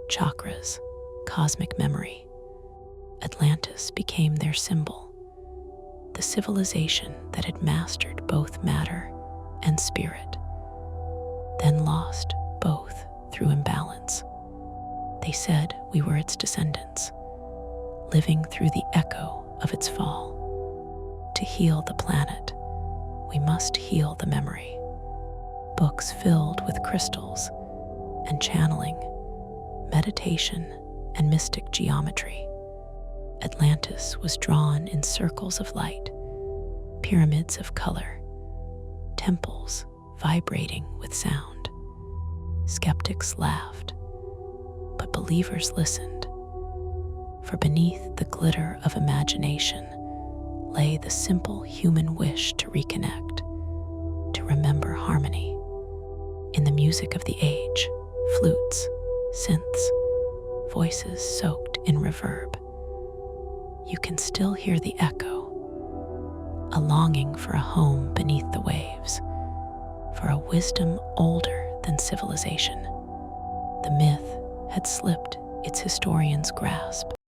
chakras, cosmic memory. Atlantis became their symbol, the civilization that had mastered both matter and spirit, then lost both through imbalance. They said we were its descendants, living through the echo of its fall. To heal the planet, we must heal the memory. Books filled with crystals and channeling, meditation, and mystic geometry. Atlantis was drawn in circles of light, pyramids of color, temples vibrating with sound. Skeptics laughed, but believers listened, for beneath the glitter of imagination lay the simple human wish to reconnect, to remember harmony. In the music of the age, flutes, synths, voices soaked in reverb, you can still hear the echo, a longing for a home beneath the waves, for a wisdom older than civilization. The myth had slipped its historian's grasp,